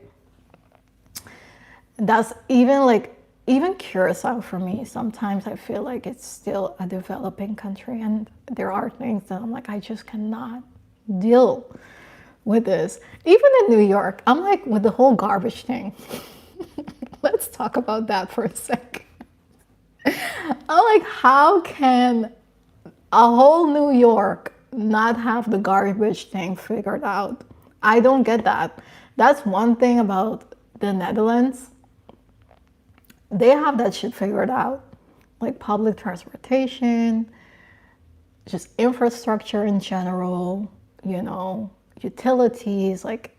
That's even Curacao for me. Sometimes I feel like it's still a developing country, and there are things that I'm like, I just cannot deal with this. Even in New York, I'm like, with the whole garbage thing. Let's talk about that for a second. I'm like, how can a whole New York not have the garbage thing figured out? I don't get that. That's one thing about the Netherlands. They have that shit figured out. Like public transportation, just infrastructure in general, you know, utilities. Like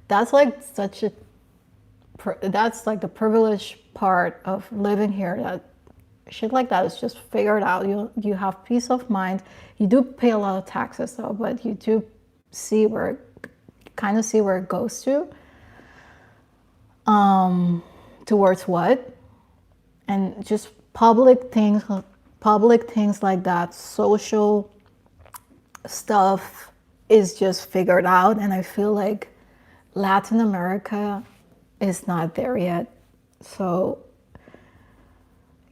that's like that's like the privileged part of living here, that shit like that is just figured out. You have peace of mind. You do pay a lot of taxes though, but you do see kind of see where it goes to. Towards what, and just public things like that, social stuff is just figured out, and I feel like Latin America is not there yet. So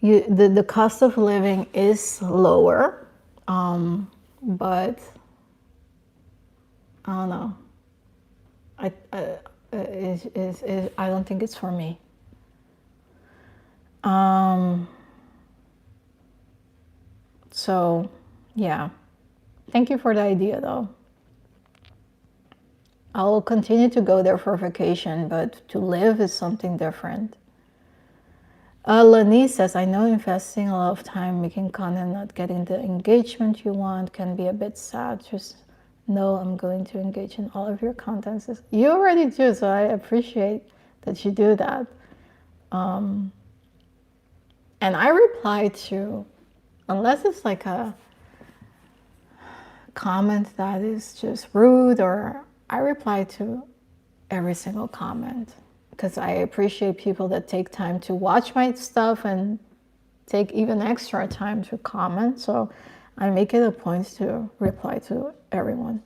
the cost of living is lower, but I don't know. I don't think it's for me. So yeah, thank you for the idea though. I'll continue to go there for vacation, but to live is something different. Lani says, I know investing a lot of time making content, not getting the engagement you want can be a bit sad. Just know I'm going to engage in all of your contents. You already do, so I appreciate that you do that. And I reply to, unless it's like a comment that is just rude, or I reply to every single comment, because I appreciate people that take time to watch my stuff and take even extra time to comment. So I make it a point to reply to everyone.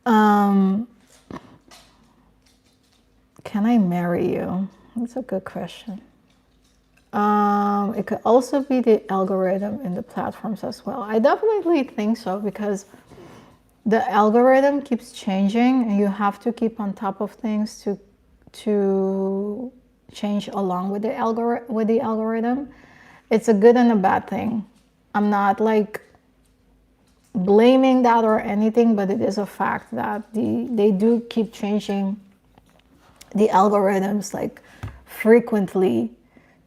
Can I marry you? That's a good question. It could also be the algorithm in the platforms as well. I definitely think so, because the algorithm keeps changing, and you have to keep on top of things to change along with the algorithm. It's a good and a bad thing. I'm not like blaming that or anything, but it is a fact that they do keep changing the algorithms like frequently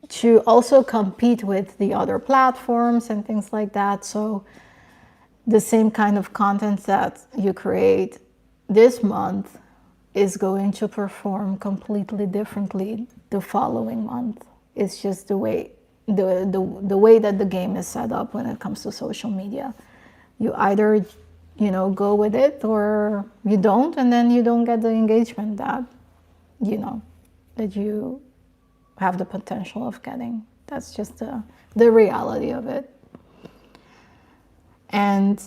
to also compete with the other platforms and things like that. So the same kind of content that you create this month is going to perform completely differently the following month. It's just the way the way that the game is set up when it comes to social media. You either, go with it, or you don't, and then you don't get the engagement that that you have the potential of getting. That's just the reality of it. And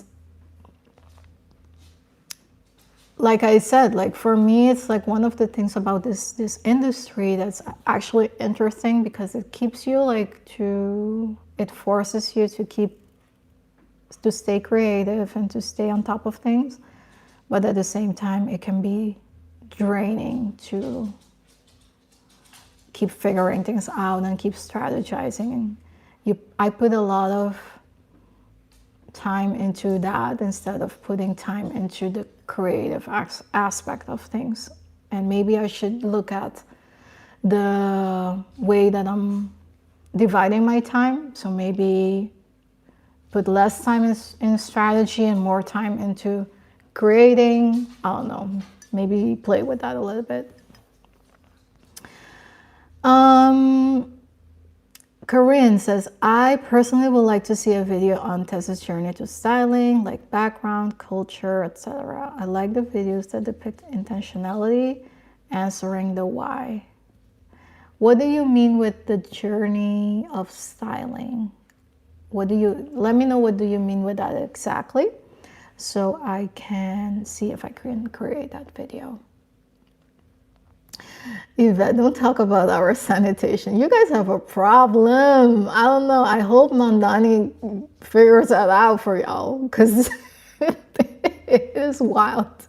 like I said, like for me, it's like one of the things about this industry that's actually interesting, because it keeps you it forces you to stay creative and to stay on top of things, but at the same time it can be draining to keep figuring things out and keep strategizing. And I put a lot of time into that instead of putting time into the creative aspect of things. And maybe I should look at the way that I'm dividing my time. So maybe put less time in strategy and more time into creating. I don't know, maybe play with that a little bit. Corinne says, I personally would like to see a video on Tessa's journey to styling, like background, culture, etc. I like the videos that depict intentionality, answering the why. What do you mean with the journey of styling? Let me know what do you mean with that exactly, so I can see if I can create that video. Yvette, don't talk about our sanitation. You guys have a problem. I don't know. I hope Mandani figures that out for y'all, because it is wild.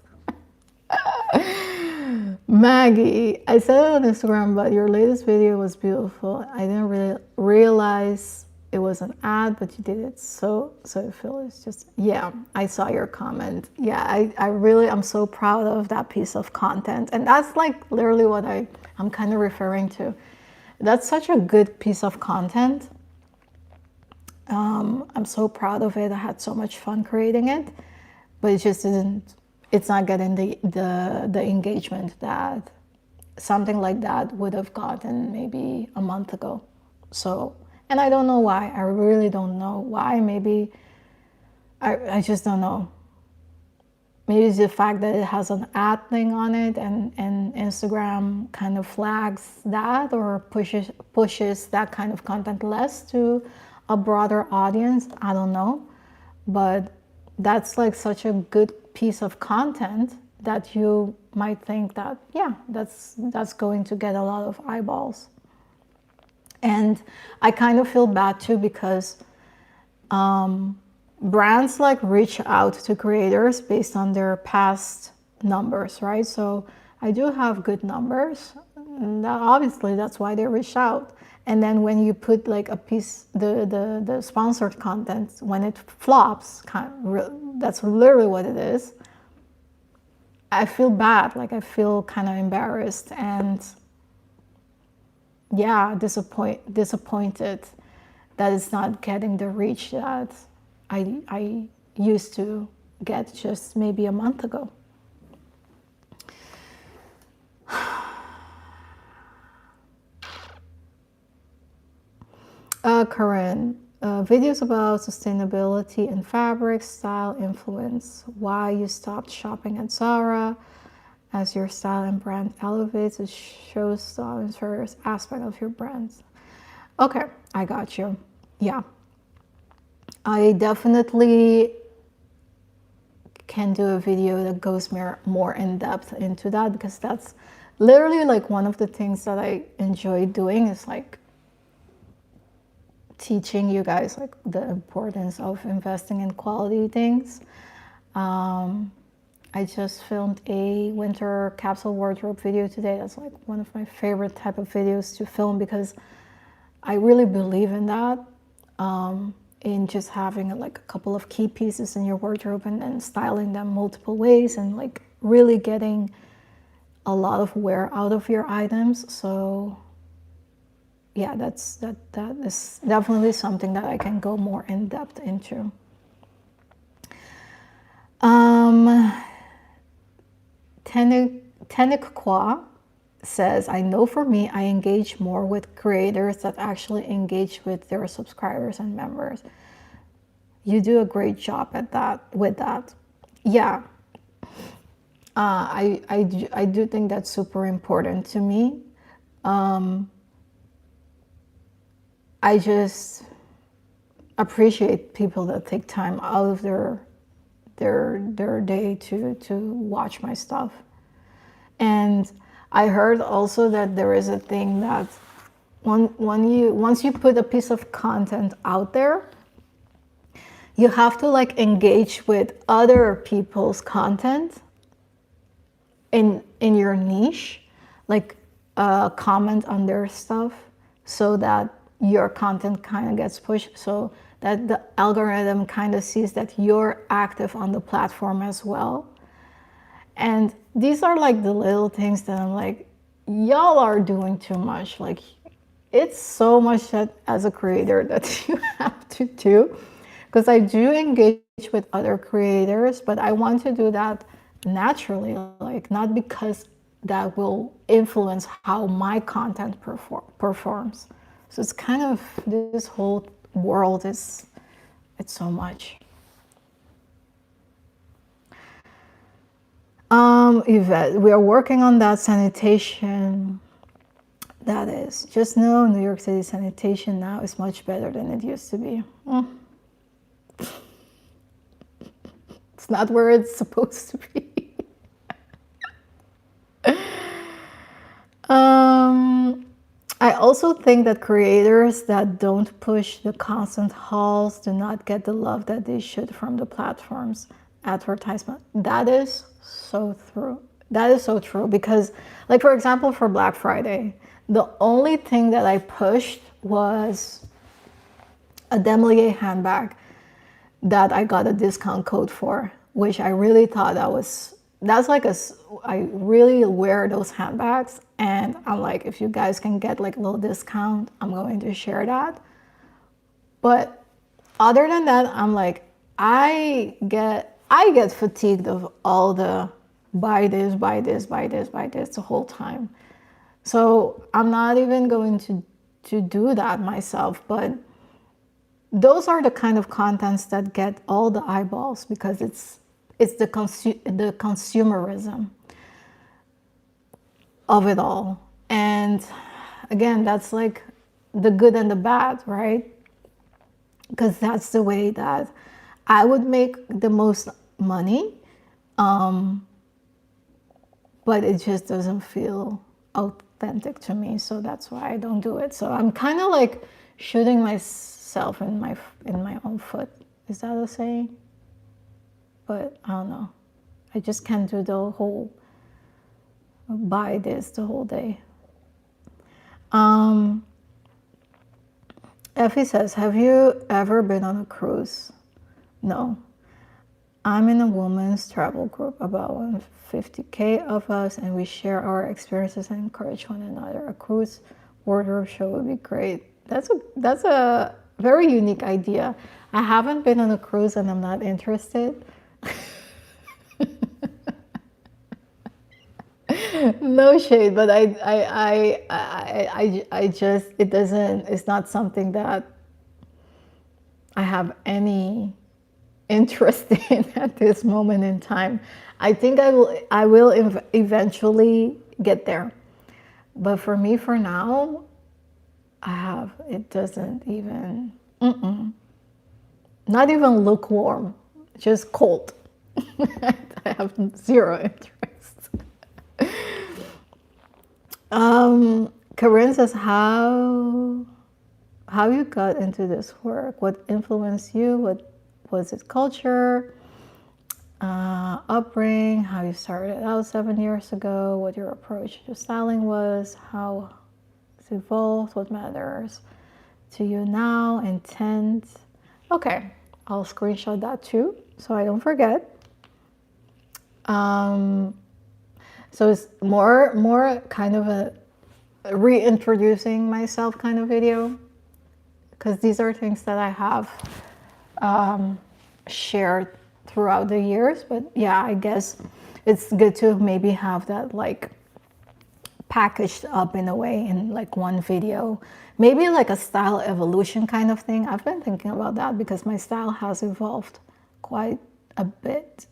Maggie, I said it on Instagram, but your latest video was beautiful. I didn't really realize it was an ad, but you did it so I feel it's just, yeah, I saw your comment. Yeah, I'm so proud of that piece of content. And that's like literally what I'm kind of referring to. That's such a good piece of content. I'm so proud of it. I had so much fun creating it, but it just isn't, it's not getting the engagement that something like that would have gotten maybe a month ago. So, and I don't know why. I really don't know why. Maybe I just don't know. Maybe it's the fact that it has an ad thing on it, and Instagram kind of flags that, or pushes that kind of content less to a broader audience. I don't know. But that's like such a good piece of content that you might think that, yeah, that's going to get a lot of eyeballs. And I kind of feel bad too, because brands like reach out to creators based on their past numbers, right? So I do have good numbers. Obviously, that's why they reach out. And then when you put like a piece, the sponsored content, when it flops, that's literally what it is. I feel bad, like I feel kind of embarrassed and, yeah, disappointed that it's not getting the reach that I used to get just maybe a month ago. Corinne, videos about sustainability and fabric, style, influence, why you stopped shopping at Zara, as your style and brand elevates, it shows style in various aspects of your brands. Okay, I got you. Yeah. I definitely can do a video that goes more in depth into that, because that's literally like one of the things that I enjoy doing, is like teaching you guys like the importance of investing in quality things. I just filmed a winter capsule wardrobe video today. That's like one of my favorite type of videos to film, because I really believe in that, in just having like a couple of key pieces in your wardrobe and then styling them multiple ways, and like really getting a lot of wear out of your items. So yeah, that is definitely something that I can go more in depth into. Tenikwa says, I know for me, I engage more with creators that actually engage with their subscribers and members. You do a great job at that, with that. Yeah, I do think that's super important to me. I just appreciate people that take time out of their day to watch my stuff. And I heard also that there is a thing that once you put a piece of content out there, you have to like engage with other people's content in your niche, like comment on their stuff, so that your content kind of gets pushed, so that the algorithm kind of sees that you're active on the platform as well. And these are like the little things that I'm like, y'all are doing too much. Like, it's so much that as a creator that you have to do. Because I do engage with other creators, but I want to do that naturally, like not because that will influence how my content performs. So it's kind of, this whole world is, it's so much. Yvette, we are working on that sanitation. That is, just know New York City sanitation now is much better than it used to be. It's not where it's supposed to be. I also think that creators that don't push the constant hauls do not get the love that they should from the platform's advertisement. That is so true. That is so true, because, like, for example, for Black Friday, the only thing that I pushed was a Demolier handbag that I got a discount code for, which I really thought that's like I really wear those handbags, and I'm like, if you guys can get like a little discount, I'm going to share that. But other than that, I'm like, I get fatigued of all the buy this, buy this, buy this, buy this the whole time. So I'm not even going to do that myself. But those are the kind of contents that get all the eyeballs, because it's the consumerism of it all. And again, that's like the good and the bad, right? Because that's the way that I would make the most money, but it just doesn't feel authentic to me, so that's why I don't do it. So I'm kind of like shooting myself in my own foot. Is that a saying? But I don't know. I just can't do the whole buy this the whole day. Effie says, have you ever been on a cruise? No. I'm in a women's travel group, about 150K of us, and we share our experiences and encourage one another. A cruise wardrobe show would be great. That's a very unique idea. I haven't been on a cruise and I'm not interested. No shade, but I just, it doesn't, it's not something that I have any interest in at this moment in time. I think I will eventually get there. But for me, for now, it doesn't even, not even lukewarm, just cold. I have zero interest. Corinne says, how you got into this work? What influenced you? What was it? Culture, upbringing, how you started out 7 years ago, what your approach to styling was, how it's evolved, what matters to you now, intent. Okay, I'll screenshot that too, so I don't forget. So it's more kind of reintroducing myself kind of video, because these are things that I have shared throughout the years. But yeah, I guess it's good to maybe have that like packaged up in a way in like one video, maybe like a style evolution kind of thing. I've been thinking about that because my style has evolved quite a bit.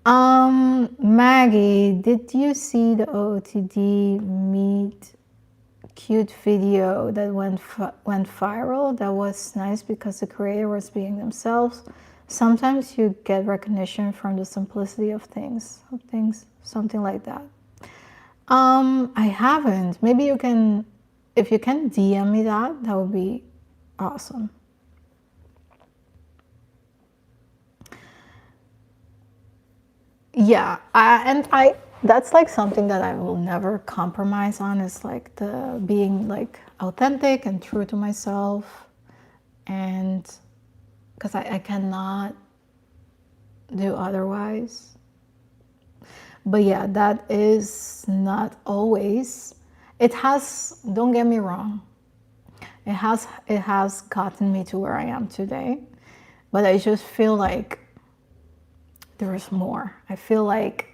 Maggie, did you see the OOTD meet cute video that went viral? That was nice because the creator was being themselves. Sometimes you get recognition from the simplicity of things, something like that. I haven't. Maybe you can, if you can DM me that would be awesome. Yeah, that's like something that I will never compromise on, is like the being like authentic and true to myself, and because I cannot do otherwise. But yeah, that is not always. It has, don't get me wrong, it has gotten me to where I am today, but I just feel like there's more. I feel like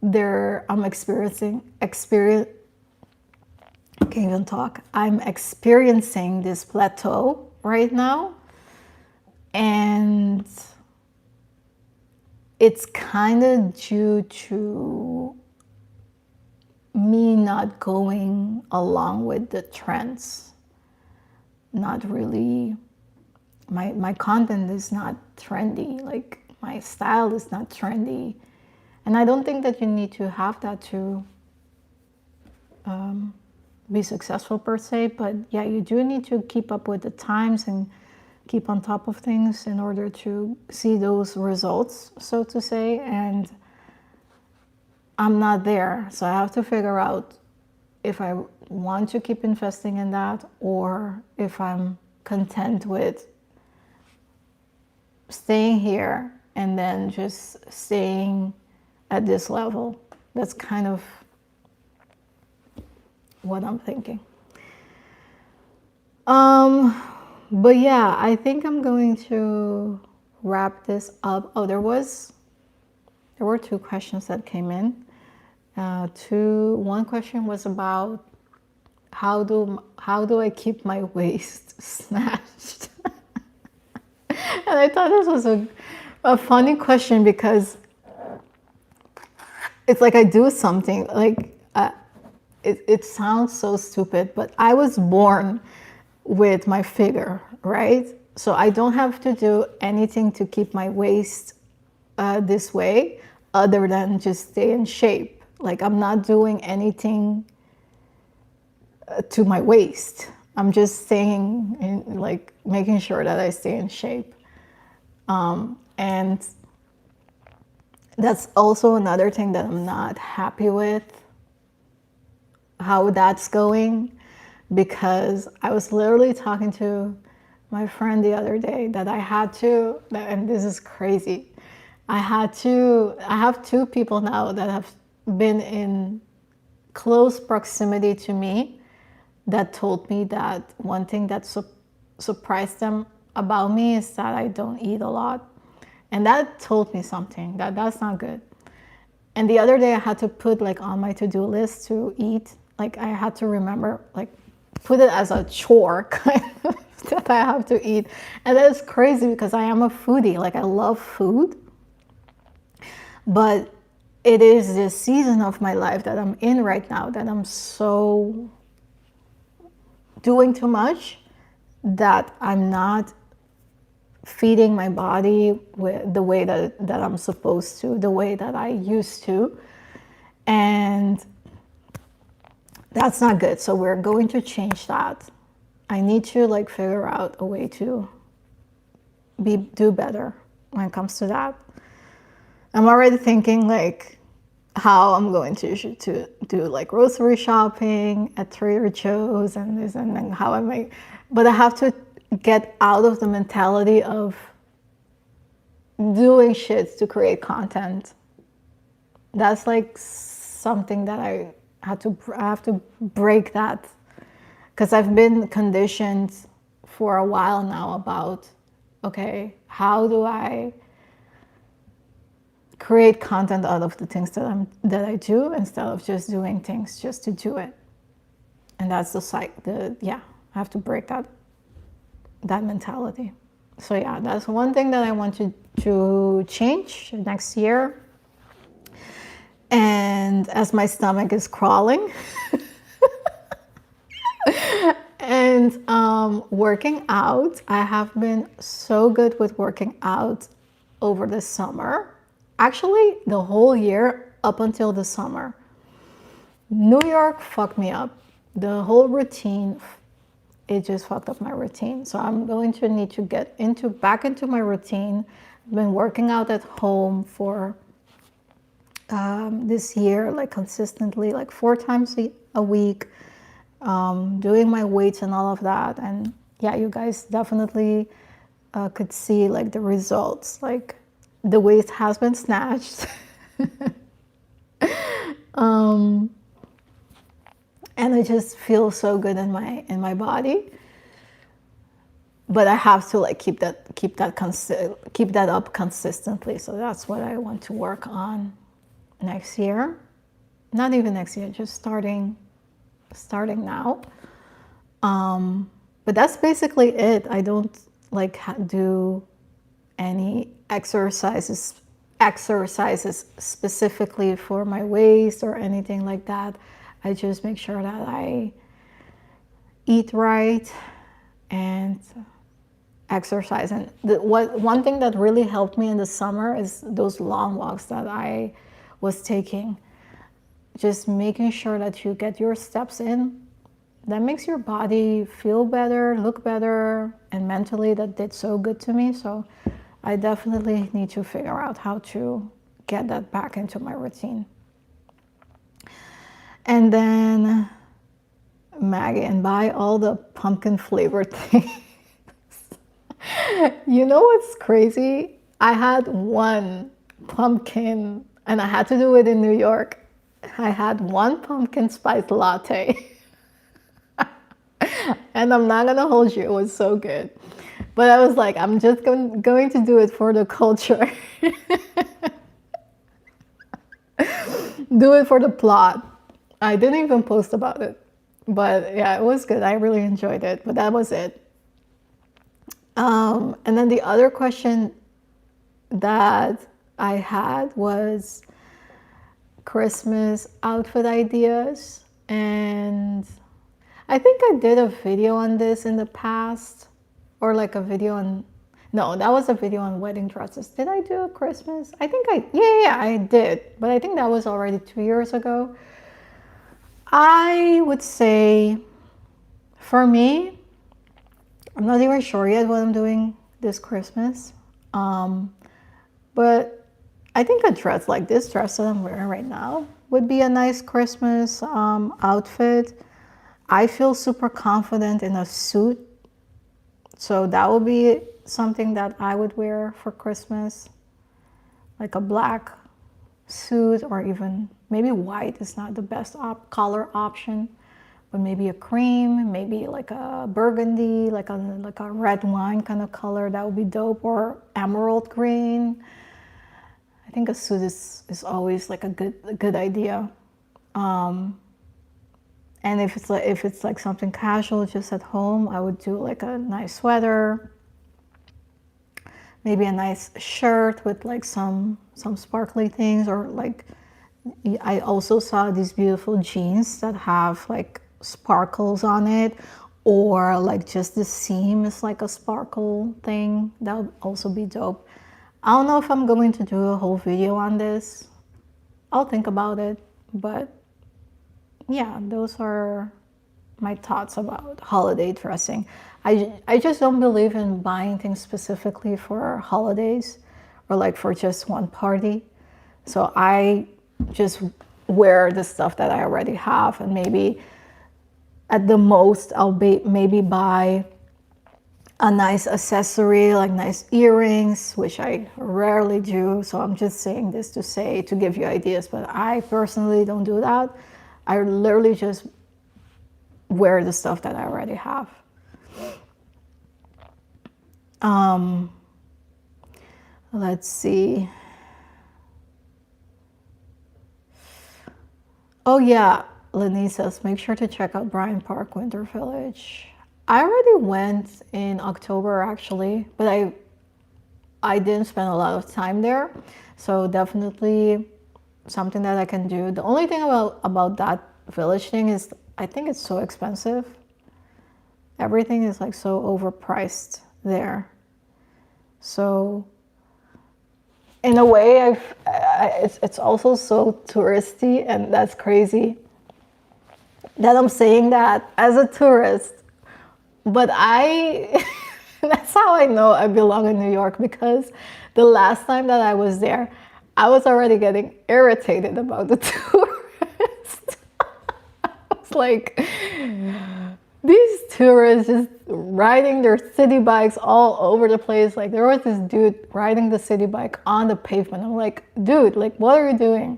I'm experiencing, I can't even talk. I'm experiencing this plateau right now, and it's kind of due to me not going along with the trends. Not really, my content is not trendy, like my style is not trendy. And I don't think that you need to have that to be successful per se, but yeah, you do need to keep up with the times and keep on top of things in order to see those results, so to say. And I'm not there, so I have to figure out if I want to keep investing in that, or if I'm content with staying here and then just staying at this level. That's kind of what I'm thinking. But yeah, I think I'm going to wrap this up. Oh, there were two questions that came in. One question was about how do I keep my waist snatched? And I thought this was a funny question, because it's like I do something like it sounds so stupid, but I was born with my figure, right? So I don't have to do anything to keep my waist this way other than just stay in shape. Like, I'm not doing anything to my waist. I'm just staying in, like, making sure that I stay in shape. And that's also another thing that I'm not happy with, how that's going, because I was literally talking to my friend the other day that I had to, and this is crazy, I have two people now that have been in close proximity to me that told me that one thing that surprised them about me is that I don't eat a lot. And that told me something, that's not good. And the other day I had to put like on my to-do list to eat, like I had to remember, like put it as a chore kind of that I have to eat. And that's crazy because I am a foodie, like I love food. But it is this season of my life that I'm in right now that I'm so doing too much that I'm not feeding my body with the way that I'm supposed to, the way that I used to. And that's not good. So we're going to change that. I need to like figure out a way to do better when it comes to that. I'm already thinking like how I'm going to do like grocery shopping at Trader Joe's and this, and then how I make, but I have to get out of the mentality of doing shit to create content. That's like something that I have to break that, because I've been conditioned for a while now about, okay, how do I create content out of the things that I do instead of just doing things just to do it. And that's I have to break that mentality. So yeah, that's one thing that I want to change next year. And as my stomach is crawling, and working out, I have been so good with working out over the summer. Actually, the whole year up until the summer. New York fucked me up. The whole routine, it just fucked up my routine. So I'm going to need to get back into my routine. I've been working out at home for this year, like consistently, like 4 times a week, doing my weights and all of that. And yeah, you guys definitely could see like the results. Like the weight has been snatched. And I just feel so good in my body. But I have to like keep that up consistently. So that's what I want to work on next year. Not even next year, just starting now. But that's basically it. I don't like do any exercises specifically for my waist or anything like that. I just make sure that I eat right and exercise. And one thing that really helped me in the summer is those long walks that I was taking. Just making sure that you get your steps in. That makes your body feel better, look better, and mentally that did so good to me. So I definitely need to figure out how to get that back into my routine. And then Maggie, and buy all the pumpkin flavored things. You know what's crazy? I had one pumpkin, and I had to do it in New York. I had one pumpkin spice latte. And I'm not gonna hold you, it was so good. But I was like, I'm just going to do it for the culture. Do it for the plot. I didn't even post about it. But yeah, it was good. I really enjoyed it. But that was it. And then the other question that I had was Christmas outfit ideas. And I think I did a video on this in the past, or like a video on, no, that was a video on wedding dresses. Did I do a Christmas? I think I did, but I think that was already 2 years ago. I would say, for me, I'm not even sure yet what I'm doing this Christmas, but I think a dress like this dress that I'm wearing right now would be a nice Christmas outfit. I feel super confident in a suit, so that would be something that I would wear for Christmas, like a black suit, or even maybe white is not the best color option, but maybe a cream, maybe like a burgundy, like a red wine kind of color. That would be dope, or emerald green. I think a suit is always like a good idea. And if it's like something casual just at home, I would do like a nice sweater, maybe a nice shirt with like some sparkly things, or like I also saw these beautiful jeans that have like sparkles on it, or like just the seam is like a sparkle thing. That would also be dope. I don't know if I'm going to do a whole video on this. I'll think about it, but yeah, those are my thoughts about holiday dressing. I just don't believe in buying things specifically for holidays, or like for just one party. So I just wear the stuff that I already have, and maybe at the most I'll maybe buy a nice accessory, like nice earrings, which I rarely do. So I'm just saying this to give you ideas, but I personally don't do that. I literally just wear the stuff that I already have. Let's see. Oh yeah, Lenny says, make sure to check out Bryant Park Winter Village. I already went in October actually, but I didn't spend a lot of time there. So definitely something that I can do. The only thing about that village thing is I think it's so expensive. Everything is like so overpriced there. So in a way, it's also so touristy, and that's crazy that I'm saying that as a tourist. But that's how I know I belong in New York, because the last time that I was there, I was already getting irritated about the tourists. I was like, these tourists just riding their city bikes all over the place. Like there was this dude riding the city bike on the pavement. I'm like, dude, like what are you doing?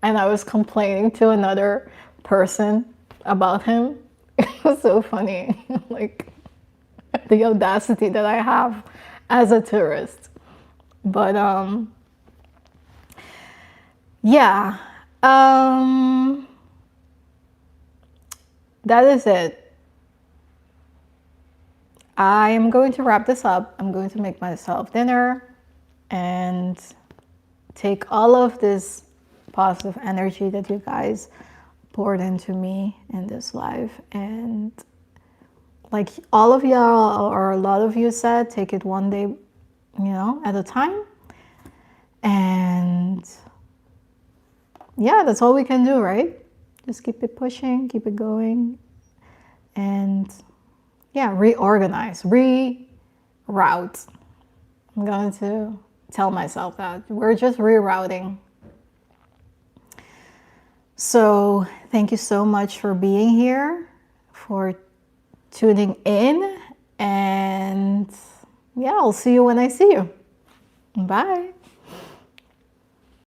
And I was complaining to another person about him. It was so funny. Like the audacity that I have as a tourist. But yeah. That is it. I am going to wrap this up. I'm going to make myself dinner and take all of this positive energy that you guys poured into me in this live, and like all of y'all or a lot of you said, take it one day, at a time. And yeah, that's all we can do, right? Just keep it pushing, keep it going, and yeah, reorganize, reroute. I'm going to tell myself that we're just rerouting. So thank you so much for being here, for tuning in, and yeah, I'll see you when I see you. Bye.